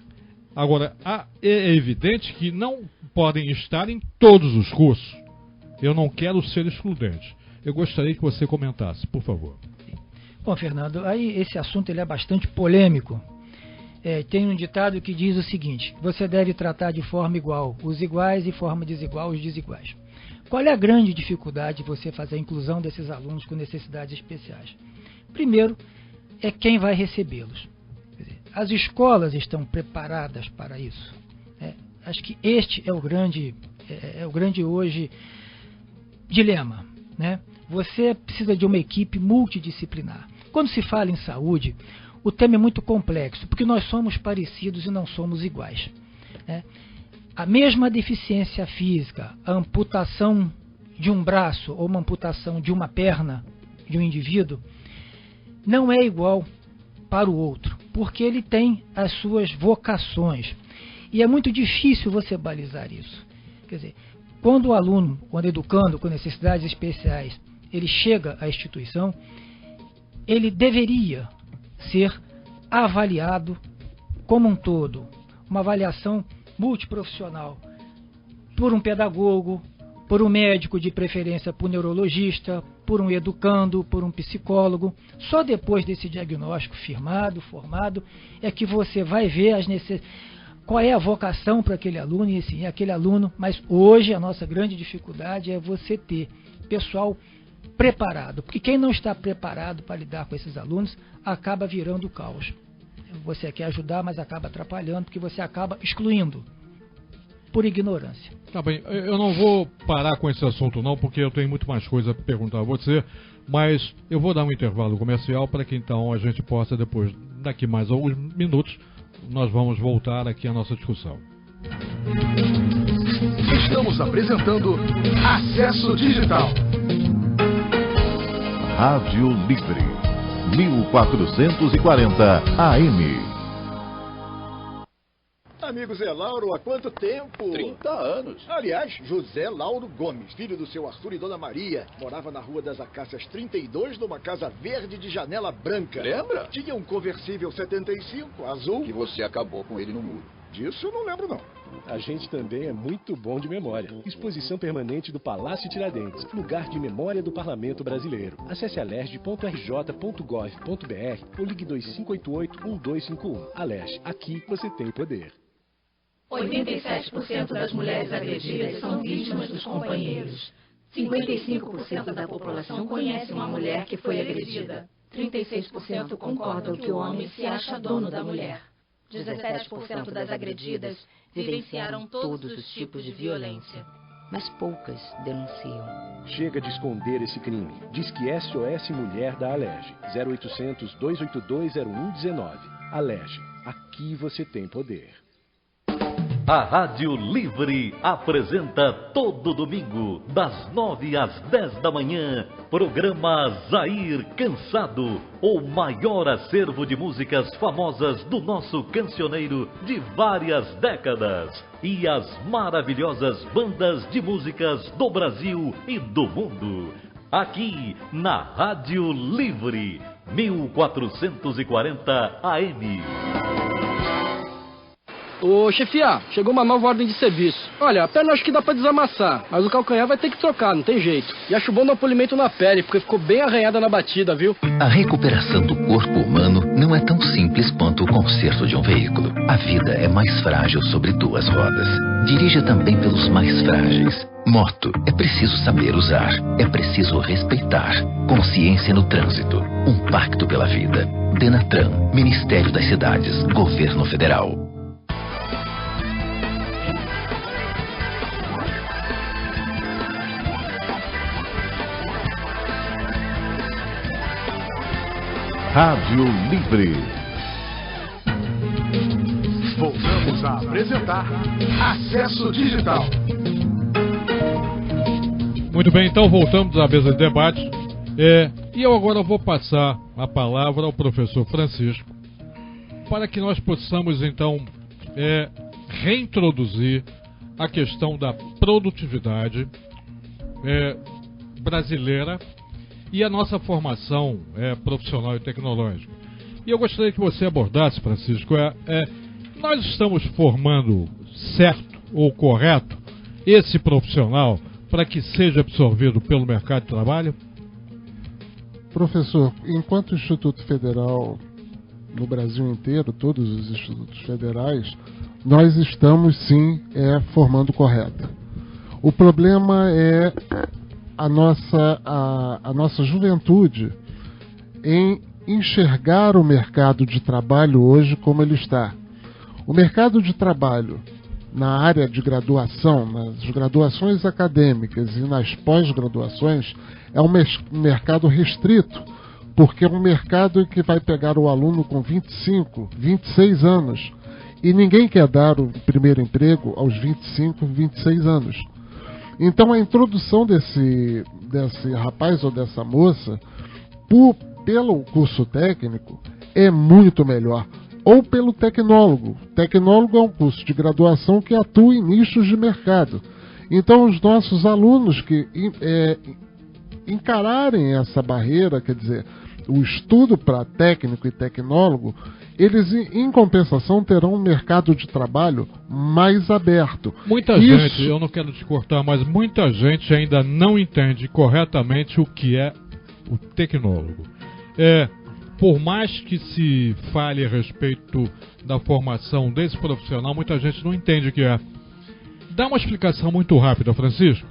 agora é evidente que não podem estar em todos os cursos. Eu não quero ser excludente. Eu gostaria que você comentasse, por favor. Bom, Fernando, aí esse assunto ele é bastante polêmico. Tem um ditado que diz o seguinte: você deve tratar de forma igual os iguais e forma desigual os desiguais. Qual é a grande dificuldade de você fazer a inclusão desses alunos com necessidades especiais? Primeiro, é quem vai recebê-los. As escolas estão preparadas para isso. Acho que este é o grande hoje dilema, né? Você precisa de uma equipe multidisciplinar. Quando se fala em saúde, o tema é muito complexo, porque nós somos parecidos e não somos iguais, né? A mesma deficiência física, a amputação de um braço ou uma amputação de uma perna de um indivíduo, não é igual para o outro, porque ele tem as suas vocações. E é muito difícil você balizar isso. Quer dizer, quando o aluno, quando educando com necessidades especiais, ele chega à instituição, ele deveria ser avaliado como um todo, uma avaliação multiprofissional, por um pedagogo, por um médico, de preferência por um neurologista, por um educando, por um psicólogo. Só depois desse diagnóstico firmado, formado, é que você vai ver qual é a vocação para aquele aluno, e assim, aquele aluno. Mas hoje a nossa grande dificuldade é você ter pessoal preparado, porque quem não está preparado para lidar com esses alunos acaba virando caos. Você quer ajudar, mas acaba atrapalhando, porque você acaba excluindo por ignorância. Tá bem, eu não vou parar com esse assunto não, porque eu tenho muito mais coisa para perguntar a você, mas eu vou dar um intervalo comercial para que então a gente possa depois daqui mais alguns minutos, nós vamos voltar aqui à nossa discussão. Estamos apresentando Acesso Digital. Rádio Livre, 1440 AM. Amigo Zé Lauro, há quanto tempo? 30 anos. Aliás, José Lauro Gomes, filho do seu Arthur e Dona Maria, morava na Rua das Acácias 32, numa casa verde de janela branca. Lembra? Tinha um conversível 75, azul. Que você acabou com ele no muro. Disso eu não lembro, não. A gente também é muito bom de memória. Exposição permanente do Palácio Tiradentes, lugar de memória do Parlamento Brasileiro. Acesse alerj.rj.gov.br ou ligue 2588-1251. Alerj, aqui você tem poder. 87% das mulheres agredidas são vítimas dos companheiros. 55% da população conhece uma mulher que foi agredida. 36% concordam que o homem se acha dono da mulher. 17% das agredidas vivenciaram todos os tipos de violência. Mas poucas denunciam. Chega de esconder esse crime. Diz que SOS Mulher da Alerj. 0800-282-0119. Alerj, aqui você tem poder. A Rádio Livre apresenta todo domingo, das 9 às 10 da manhã, programa Zair Cansado, o maior acervo de músicas famosas do nosso cancioneiro de várias décadas. E as maravilhosas bandas de músicas do Brasil e do mundo. Aqui na Rádio Livre, 1440 AM. Ô chefia, chegou uma nova ordem de serviço. Olha, a perna acho que dá pra desamassar, mas o calcanhar vai ter que trocar, não tem jeito. E a chubão dá um polimento na pele, porque ficou bem arranhada na batida, viu? A recuperação do corpo humano não é tão simples quanto o conserto de um veículo. A vida é mais frágil sobre duas rodas. Dirija também pelos mais frágeis. Moto é preciso saber usar, é preciso respeitar. Consciência no trânsito, um pacto pela vida. Denatran, Ministério das Cidades, Governo Federal. Rádio Livre. Voltamos a apresentar Acesso Digital. Muito bem, então voltamos à mesa de debate. E eu agora vou passar a palavra ao professor Francisco para que nós possamos então reintroduzir a questão da produtividade brasileira e a nossa formação profissional e tecnológica. E eu gostaria que você abordasse, Francisco, nós estamos formando certo ou correto esse profissional para que seja absorvido pelo mercado de trabalho? Professor, enquanto o Instituto Federal no Brasil inteiro, todos os institutos federais, nós estamos sim formando correto. O problema é a nossa juventude em enxergar o mercado de trabalho hoje como ele está. O mercado de trabalho na área de graduação, nas graduações acadêmicas e nas pós-graduações, é um mercado restrito, porque é um mercado que vai pegar o aluno com 25, 26 anos, e ninguém quer dar o primeiro emprego aos 25, 26 anos. Então a introdução desse rapaz ou dessa moça pelo curso técnico é muito melhor. Ou pelo tecnólogo. Tecnólogo é um curso de graduação que atua em nichos de mercado. Então os nossos alunos que encararem essa barreira, quer dizer, o estudo para técnico e tecnólogo, eles em compensação terão um mercado de trabalho mais aberto. Muita gente, eu não quero te cortar, mas muita gente ainda não entende corretamente o que é o tecnólogo. Por mais que se fale a respeito da formação desse profissional, muita gente não entende o que é. Dá uma explicação muito rápida, Francisco.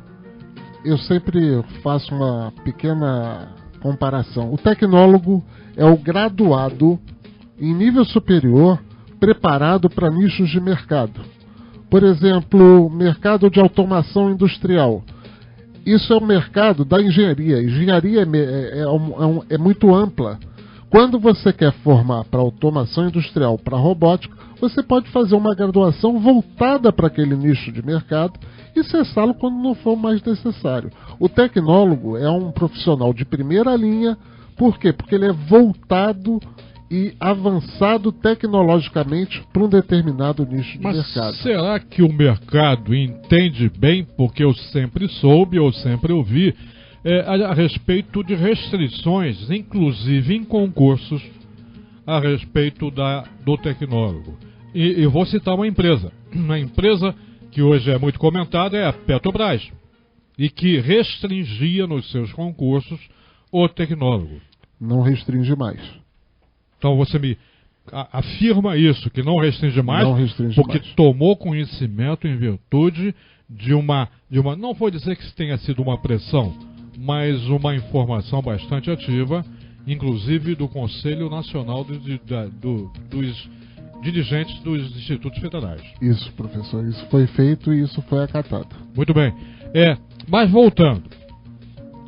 Eu sempre faço uma pequena comparação. O tecnólogo é o graduado em nível superior preparado para nichos de mercado. Por exemplo, mercado de automação industrial. Isso é o mercado da engenharia. A engenharia é muito ampla. Quando você quer formar para automação industrial, para robótica, você pode fazer uma graduação voltada para aquele nicho de mercado e cessá-lo quando não for mais necessário. O tecnólogo é um profissional de primeira linha. Por quê? Porque ele é voltado e avançado tecnologicamente para um determinado nicho de mercado. Será que o mercado entende bem, porque eu sempre soube, eu sempre ouvi, a respeito de restrições, inclusive em concursos, a respeito do tecnólogo? E vou citar uma empresa que hoje é muito comentada, é a Petrobras, e que restringia nos seus concursos o tecnólogo. Não restringe mais. Então você me afirma isso, que não restringe mais, porque tomou conhecimento em virtude de uma, não vou dizer que tenha sido uma pressão, mas uma informação bastante ativa, inclusive do Conselho Nacional dos dirigentes dos institutos federais. Isso, professor, isso foi feito e isso foi acatado. Muito bem. Mas voltando,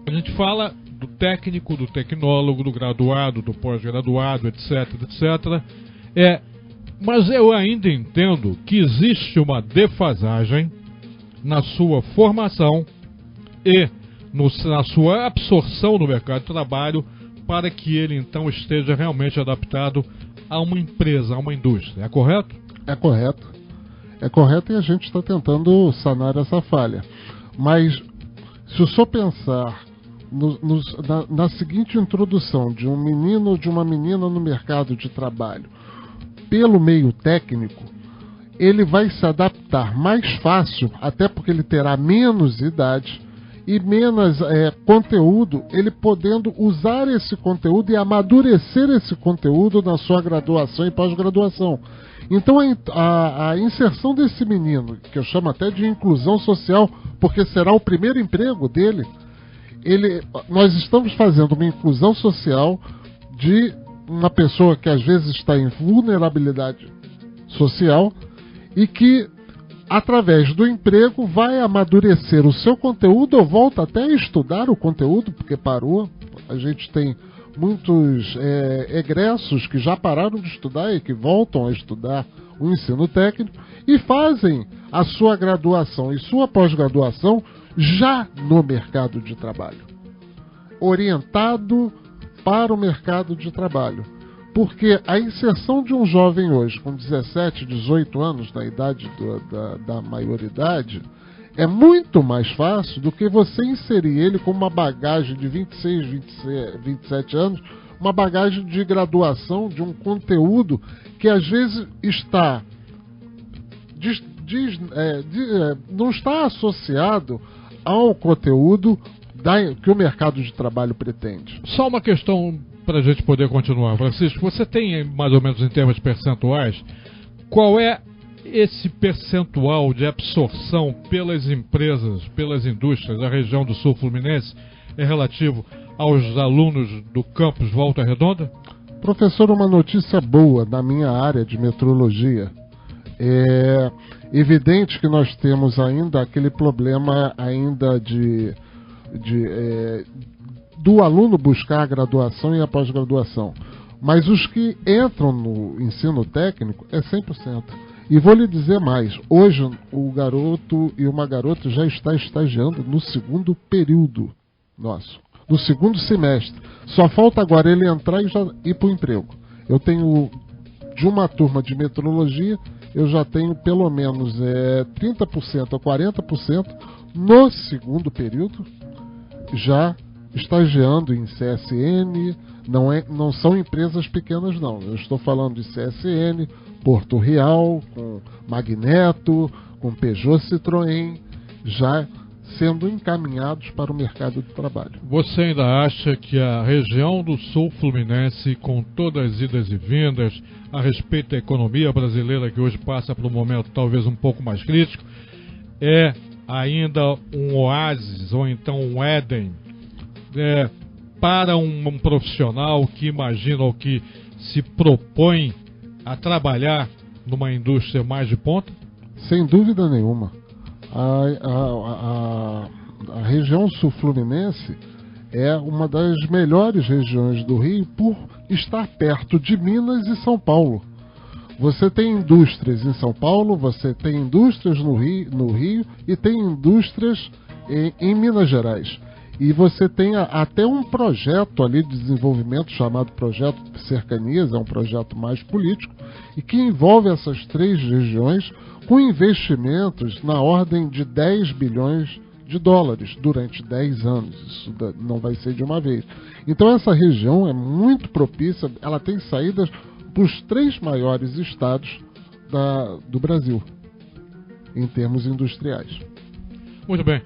a gente fala do técnico, do tecnólogo, do graduado, do pós-graduado, etc, etc. Mas eu ainda entendo que existe uma defasagem na sua formação e na sua absorção no mercado de trabalho para que ele então esteja realmente adaptado a uma empresa, a uma indústria. É correto? É correto. É correto e a gente está tentando sanar essa falha. Mas se o senhor pensar na seguinte introdução de um menino ou de uma menina no mercado de trabalho pelo meio técnico, ele vai se adaptar mais fácil, até porque ele terá menos idade e menos conteúdo, ele podendo usar esse conteúdo e amadurecer esse conteúdo na sua graduação e pós-graduação. Então a inserção desse menino, que eu chamo até de inclusão social, porque será o primeiro emprego dele, nós estamos fazendo uma inclusão social de uma pessoa que às vezes está em vulnerabilidade social e que, através do emprego, vai amadurecer o seu conteúdo ou volta até a estudar o conteúdo, porque parou. A gente tem muitos egressos que já pararam de estudar e que voltam a estudar o ensino técnico e fazem a sua graduação e sua pós-graduação já no mercado de trabalho, orientado para o mercado de trabalho. Porque a inserção de um jovem hoje, com 17, 18 anos, na idade da maioridade, é muito mais fácil do que você inserir ele com uma bagagem de 26, 27 anos, uma bagagem de graduação, de um conteúdo que às vezes está não está associado ao conteúdo que o mercado de trabalho pretende. Só uma questão para a gente poder continuar. Francisco, você tem mais ou menos em termos percentuais, qual é esse percentual de absorção pelas empresas, pelas indústrias da região do Sul Fluminense é relativo aos alunos do campus Volta Redonda? Professor, uma notícia boa na minha área de metrologia. É evidente que nós temos ainda aquele problema ainda do aluno buscar a graduação e a pós-graduação. Mas os que entram no ensino técnico é 100%. E vou lhe dizer mais, hoje o garoto e uma garota já está estagiando no segundo período nosso, no segundo semestre. Só falta agora ele entrar e já ir para o emprego. Eu tenho, de uma turma de metrologia, eu já tenho pelo menos 30% a 40% no segundo período, já estagiando em CSN. Não são empresas pequenas não, eu estou falando de CSN, Porto Real, com Magneto, com Peugeot, Citroën, já sendo encaminhados para o mercado de trabalho. Você ainda acha que a região do Sul Fluminense, com todas as idas e vindas a respeito da economia brasileira, que hoje passa por um momento talvez um pouco mais crítico, é ainda um oásis ou então um Éden para um profissional que imagina ou que se propõe a trabalhar numa indústria mais de ponta? Sem dúvida nenhuma. A região sul-fluminense é uma das melhores regiões do Rio por estar perto de Minas e São Paulo. Você tem indústrias em São Paulo, você tem indústrias no Rio e tem indústrias em Minas Gerais. E você tem até um projeto ali de desenvolvimento chamado Projeto Cercanias, é um projeto mais político, e que envolve essas 3 regiões com investimentos na ordem de 10 bilhões de dólares durante 10 anos. Isso não vai ser de uma vez. Então essa região é muito propícia, ela tem saídas para os 3 maiores estados do Brasil, em termos industriais. Muito bem.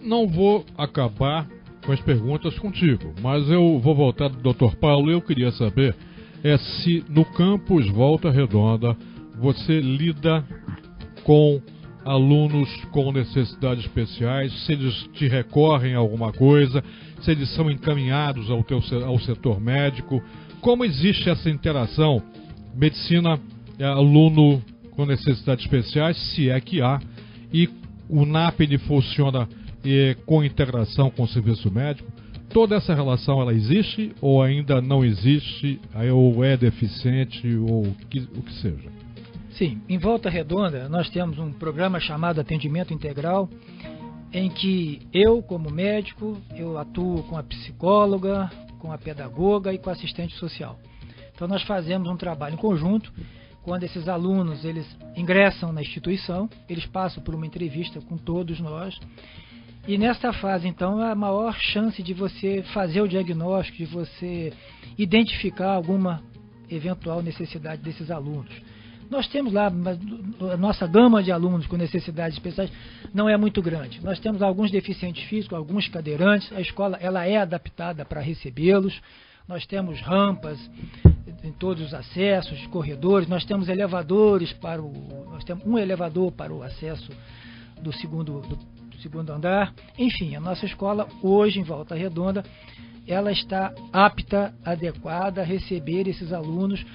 Não vou acabar com as perguntas contigo, mas eu vou voltar do Dr. Paulo e eu queria saber se no campus Volta Redonda você lida com alunos com necessidades especiais, se eles te recorrem a alguma coisa, se eles são encaminhados ao setor médico, como existe essa interação medicina-aluno com necessidades especiais, se é que há, e o NAPNE funciona com integração com o serviço médico. Toda essa relação, ela existe ou ainda não existe, ou é deficiente, ou o que seja? Sim, em Volta Redonda nós temos um programa chamado Atendimento Integral, em que eu, como médico, eu atuo com a psicóloga, com a pedagoga e com a assistente social. Então nós fazemos um trabalho em conjunto. Quando esses alunos eles ingressam na instituição, eles passam por uma entrevista com todos nós. E nessa fase, então, é a maior chance de você fazer o diagnóstico, de você identificar alguma eventual necessidade desses alunos. Nós temos lá, mas a nossa gama de alunos com necessidades especiais não é muito grande. Nós temos alguns deficientes físicos, alguns cadeirantes. A escola ela é adaptada para recebê-los. Nós temos rampas em todos os acessos, corredores. Nós temos elevadores nós temos um elevador para o acesso do segundo andar. Enfim, a nossa escola hoje em Volta Redonda ela está apta, adequada a receber esses alunos.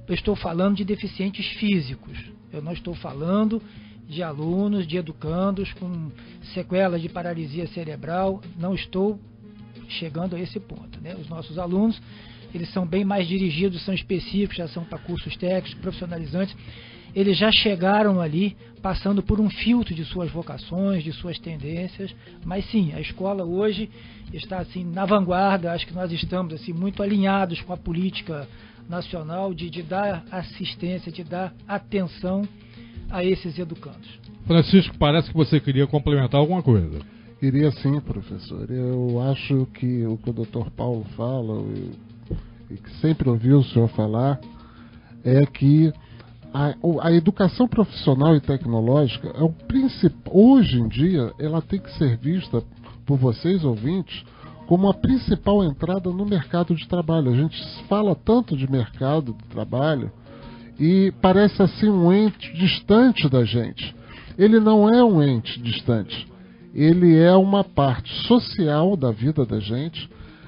Eu estou falando de deficientes físicos, eu não estou falando de alunos, de educandos com sequelas de paralisia cerebral, não estou chegando a esse ponto, né? Os nossos alunos, eles são bem mais dirigidos, são específicos, já são para cursos técnicos, profissionalizantes, eles já chegaram ali passando por um filtro de suas vocações, de suas tendências, mas sim, a escola hoje está assim na vanguarda. Acho que nós estamos assim muito alinhados com a política nacional de dar assistência, de dar atenção a esses educandos. Francisco, parece que você queria complementar alguma coisa. Queria sim, professor. Eu acho que o Dr. Paulo fala, e que sempre ouvi o senhor falar, é que a educação profissional e tecnológica é o principal. Hoje em dia, ela tem que ser vista por vocês, ouvintes, como a principal entrada no mercado de trabalho. A gente fala tanto de mercado de trabalho e parece assim um ente distante da gente. Ele não é um ente distante. Ele é uma parte social da vida da gente.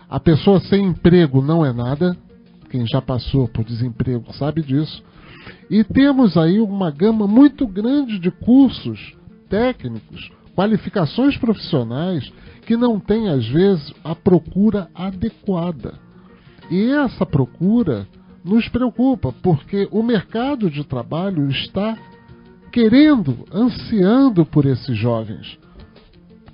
A pessoa sem emprego não é nada. Quem já passou por desemprego sabe disso. E temos aí uma gama muito grande de cursos técnicos, qualificações profissionais, que não tem, às vezes, a procura adequada. E essa procura nos preocupa, porque o mercado de trabalho está ansiando por esses jovens,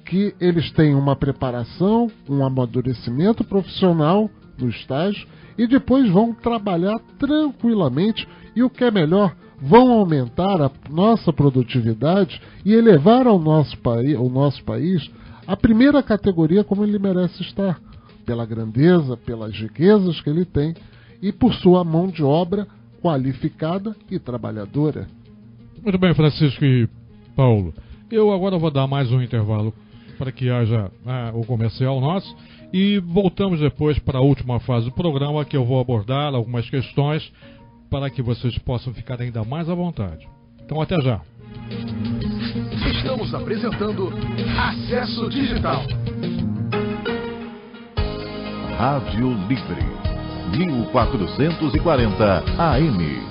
que eles tenham uma preparação, um amadurecimento profissional no estágio, e depois vão trabalhar tranquilamente, e o que é melhor, vão aumentar a nossa produtividade e elevar ao nosso país a primeira categoria como ele merece estar, pela grandeza, pelas riquezas que ele tem e por sua mão de obra qualificada e trabalhadora. Muito bem, Francisco e Paulo. Eu agora vou dar mais um intervalo para que haja o comercial nosso e voltamos depois para a última fase do programa, que eu vou abordar algumas questões para que vocês possam ficar ainda mais à vontade. Então, até já. Estamos apresentando Acesso Digital. Rádio Livre, 1440 AM.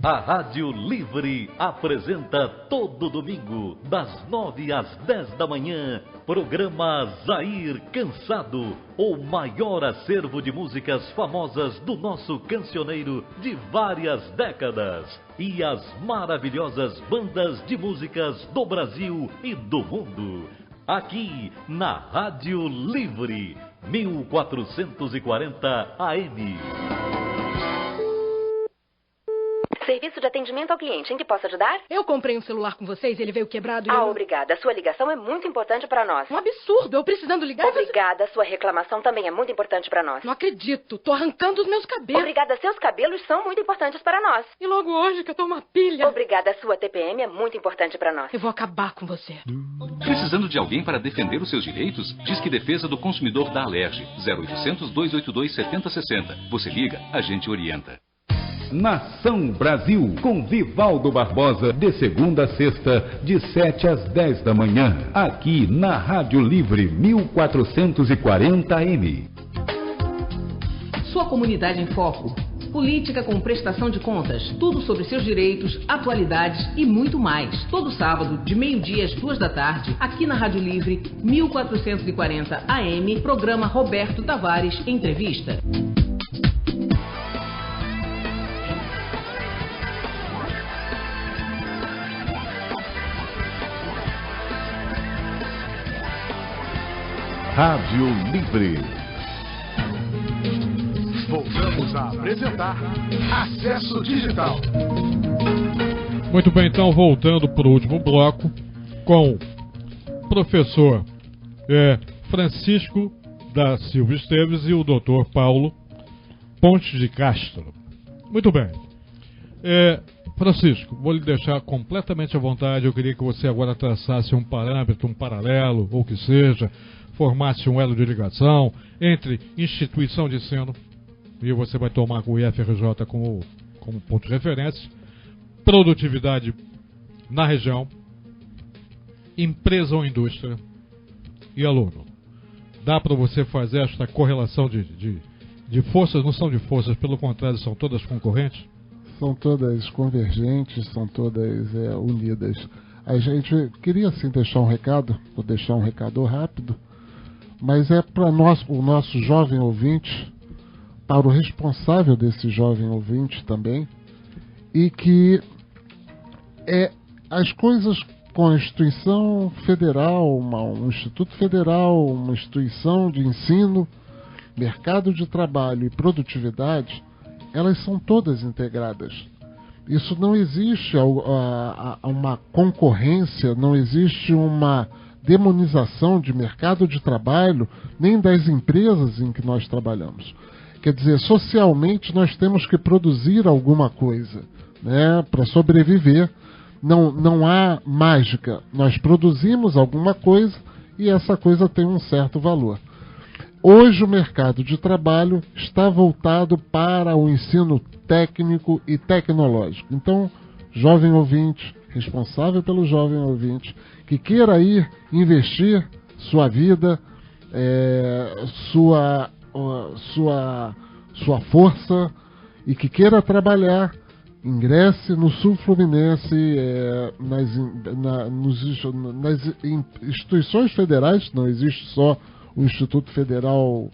A Rádio Livre apresenta todo domingo, das 9 às 10 da manhã, programa Zair Cansado, o maior acervo de músicas famosas do nosso cancioneiro de várias décadas. E as maravilhosas bandas de músicas do Brasil e do mundo. Aqui na Rádio Livre, 1440 AM. Serviço de atendimento ao cliente, em que posso ajudar? Eu comprei um celular com vocês e ele veio quebrado e obrigada. A sua ligação é muito importante para nós. Um absurdo, eu precisando ligar... Obrigada, a sua reclamação também é muito importante para nós. Não acredito, tô arrancando os meus cabelos. Obrigada, seus cabelos são muito importantes para nós. E logo hoje que eu tô uma pilha. Obrigada, a sua TPM é muito importante para nós. Eu vou acabar com você. Precisando de alguém para defender os seus direitos? Disque Defesa do Consumidor da Alerj, 0800-282-7060. Você liga, a gente orienta. Nação Brasil, com Vivaldo Barbosa, de segunda a sexta, de 7 às 10 da manhã, aqui na Rádio Livre 1440 AM. Sua comunidade em foco. Política com prestação de contas, tudo sobre seus direitos, atualidades e muito mais. Todo sábado, de meio-dia às 2 da tarde, aqui na Rádio Livre 1440 AM, programa Roberto Tavares Entrevista. Rádio Livre. Voltamos a apresentar Acesso Digital. Muito bem, então, voltando para o último bloco, com o professor Francisco da Silva Esteves e o doutor Paulo Pontes de Castro. Muito bem. Francisco, vou lhe deixar completamente à vontade. Eu queria que você agora traçasse um parâmetro, um paralelo, ou que seja, formasse um elo de ligação entre instituição de ensino, e você vai tomar com o IFRJ como ponto de referência, produtividade na região, empresa ou indústria e aluno. Dá para você fazer esta correlação de forças? Não são de forças, pelo contrário, são todas concorrentes? São todas convergentes, são todas unidas. A gente queria sim deixar um recado, vou deixar um recado rápido, mas é para o nosso jovem ouvinte, para o responsável desse jovem ouvinte também, e que as coisas com a instituição federal, um instituto federal, uma instituição de ensino, mercado de trabalho e produtividade, elas são todas integradas. Isso não existe uma concorrência, não existe uma demonização de mercado de trabalho, nem das empresas em que nós trabalhamos. Quer dizer, socialmente nós temos que produzir alguma coisa, né, para sobreviver. Não há mágica. Nós produzimos alguma coisa e essa coisa tem um certo valor. Hoje o mercado de trabalho está voltado para o ensino técnico e tecnológico. Então, jovem ouvinte, responsável pelo jovem ouvinte, que queira ir investir sua vida, sua força e que queira trabalhar, ingresse no Sul Fluminense, nas instituições federais. Não existe só o Instituto Federal,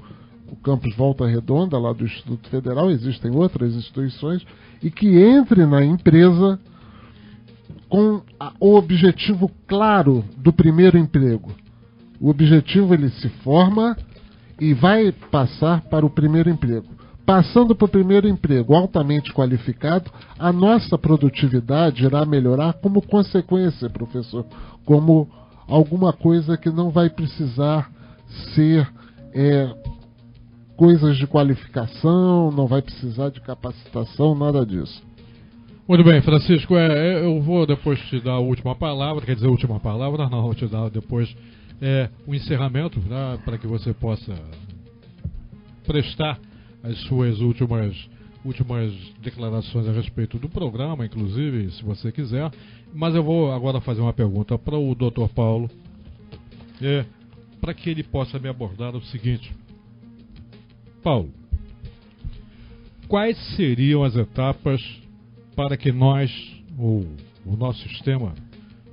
o campus Volta Redonda, lá do Instituto Federal, existem outras instituições, e que entre na empresa com o objetivo claro do primeiro emprego. O objetivo, ele se forma e vai passar para o primeiro emprego. Passando para o primeiro emprego altamente qualificado, a nossa produtividade irá melhorar como consequência, professor, como alguma coisa que não vai precisar ser coisas de qualificação, não vai precisar de capacitação, nada disso. Muito bem, Francisco, eu vou depois te dar a última palavra, quer dizer, a última palavra, não, vou te dar depois o encerramento, né, para que você possa prestar as suas últimas declarações a respeito do programa, inclusive, se você quiser. Mas eu vou agora fazer uma pergunta para o Dr. Paulo, para que ele possa me abordar o seguinte. Paulo, quais seriam as etapas para que nós, ou o nosso sistema,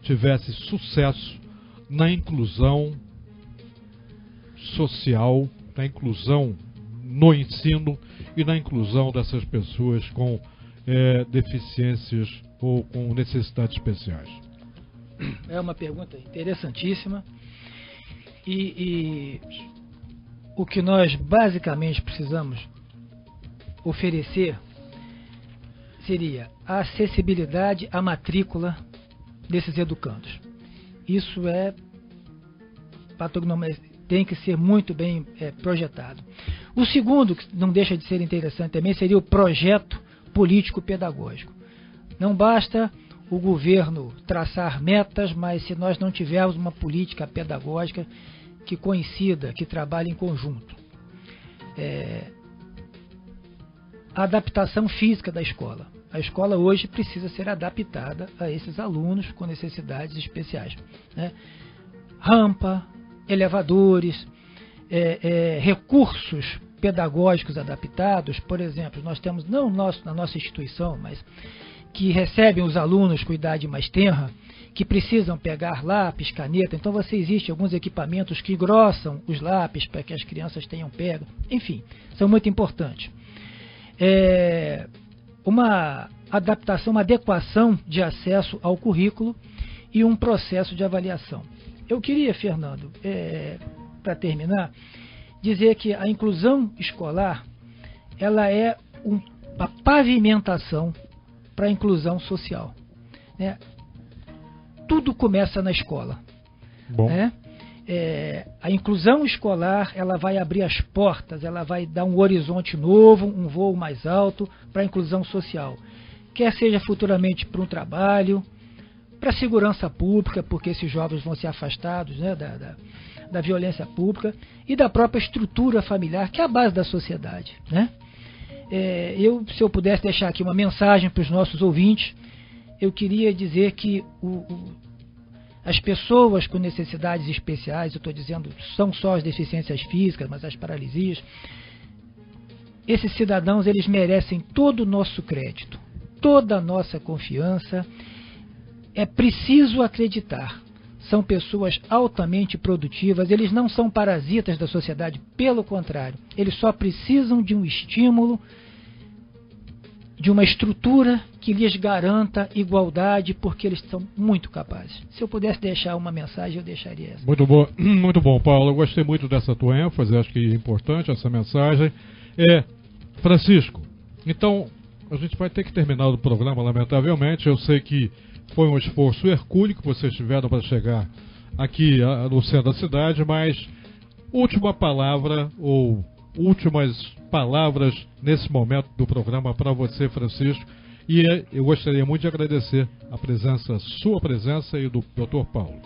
tivesse sucesso na inclusão social, na inclusão no ensino e na inclusão dessas pessoas com deficiências ou com necessidades especiais? É uma pergunta interessantíssima e o que nós basicamente precisamos oferecer seria a acessibilidade à matrícula desses educandos. Isso tem que ser muito bem projetado. O segundo, que não deixa de ser interessante também, seria o projeto político-pedagógico. Não basta o governo traçar metas, mas se nós não tivermos uma política pedagógica que coincida, que trabalhe em conjunto. A adaptação física da escola. A escola hoje precisa ser adaptada a esses alunos com necessidades especiais, né? Rampa, elevadores, recursos pedagógicos adaptados. Por exemplo, nós temos, não na nossa instituição, mas que recebem os alunos com idade mais tenra, que precisam pegar lápis, caneta. Então existem alguns equipamentos que engrossam os lápis para que as crianças tenham pega. Enfim, são muito importantes. Uma adaptação, uma adequação de acesso ao currículo e um processo de avaliação. Eu queria, Fernando, para terminar, dizer que a inclusão escolar ela é uma pavimentação para a inclusão social, né? Tudo começa na escola. Bom. Né? A inclusão escolar ela vai abrir as portas, ela vai dar um horizonte novo, um voo mais alto para a inclusão social. Quer seja futuramente para um trabalho, para a segurança pública, porque esses jovens vão ser afastados, né, da violência pública e da própria estrutura familiar, que é a base da sociedade, né? Se eu pudesse deixar aqui uma mensagem para os nossos ouvintes, eu queria dizer que as pessoas com necessidades especiais, eu estou dizendo, são só as deficiências físicas, mas as paralisias, esses cidadãos, eles merecem todo o nosso crédito, toda a nossa confiança. É preciso acreditar. São pessoas altamente produtivas, eles não são parasitas da sociedade, pelo contrário, eles só precisam de um estímulo, de uma estrutura que lhes garanta igualdade, porque eles são muito capazes. Se eu pudesse deixar uma mensagem, eu deixaria essa. Muito bom, Paulo. Eu gostei muito dessa tua ênfase, acho que é importante essa mensagem. Francisco, então, a gente vai ter que terminar o programa, lamentavelmente. Eu sei que foi um esforço hercúleo que vocês tiveram para chegar aqui no centro da cidade, mas última palavra ou últimas palavras nesse momento do programa para você, Francisco, e eu gostaria muito de agradecer sua presença e do Dr. Paulo.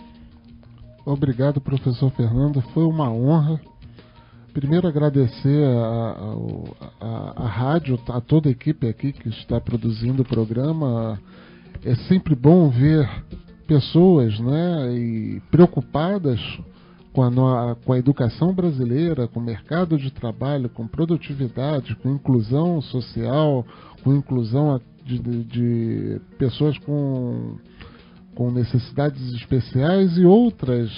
Obrigado, professor Fernando, foi uma honra. Primeiro agradecer a rádio, a toda a equipe aqui que está produzindo o programa. É sempre bom ver pessoas, né, preocupadas com a educação brasileira, com o mercado de trabalho, com produtividade, com inclusão social, com inclusão de pessoas com necessidades especiais, e outras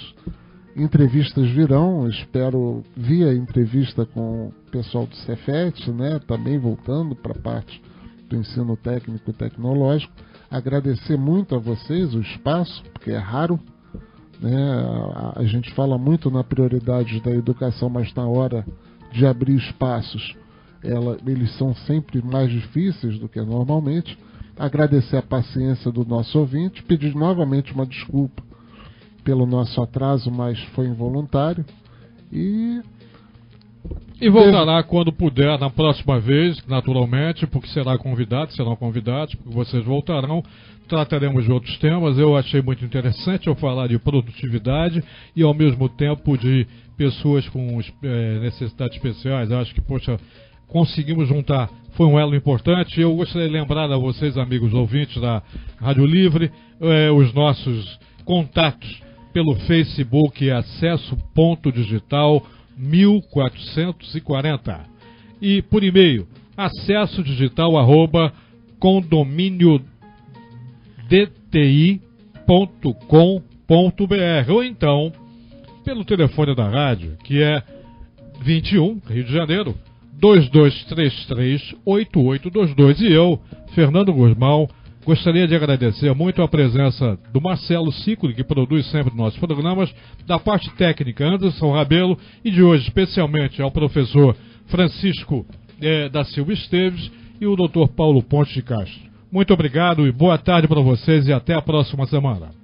entrevistas virão, espero via entrevista com o pessoal do Cefet, né, também voltando para a parte do ensino técnico e tecnológico. Agradecer muito a vocês o espaço, porque é raro, né? A gente fala muito na prioridade da educação, mas na hora de abrir espaços, eles são sempre mais difíceis do que normalmente. Agradecer a paciência do nosso ouvinte, pedir novamente uma desculpa pelo nosso atraso, mas foi involuntário. E voltará quando puder, na próxima vez, naturalmente, porque serão convidados, porque vocês voltarão, trataremos de outros temas. Eu achei muito interessante eu falar de produtividade e, ao mesmo tempo, de pessoas com necessidades especiais. Acho que, conseguimos juntar, foi um elo importante. Eu gostaria de lembrar a vocês, amigos ouvintes da Rádio Livre, os nossos contatos pelo Facebook, acesso.digital 1440, e por e-mail, acessodigital@ com domínio dti.com.br ou então pelo telefone da rádio, que é 21, Rio de Janeiro, 2233-8822. E eu, Fernando Guzmão, gostaria de agradecer muito a presença do Marcelo Cicoli, que produz sempre nossos programas, da parte técnica Anderson Rabelo e de hoje especialmente ao professor Francisco da Silva Esteves e o Dr. Paulo Pontes de Castro. Muito obrigado e boa tarde para vocês e até a próxima semana.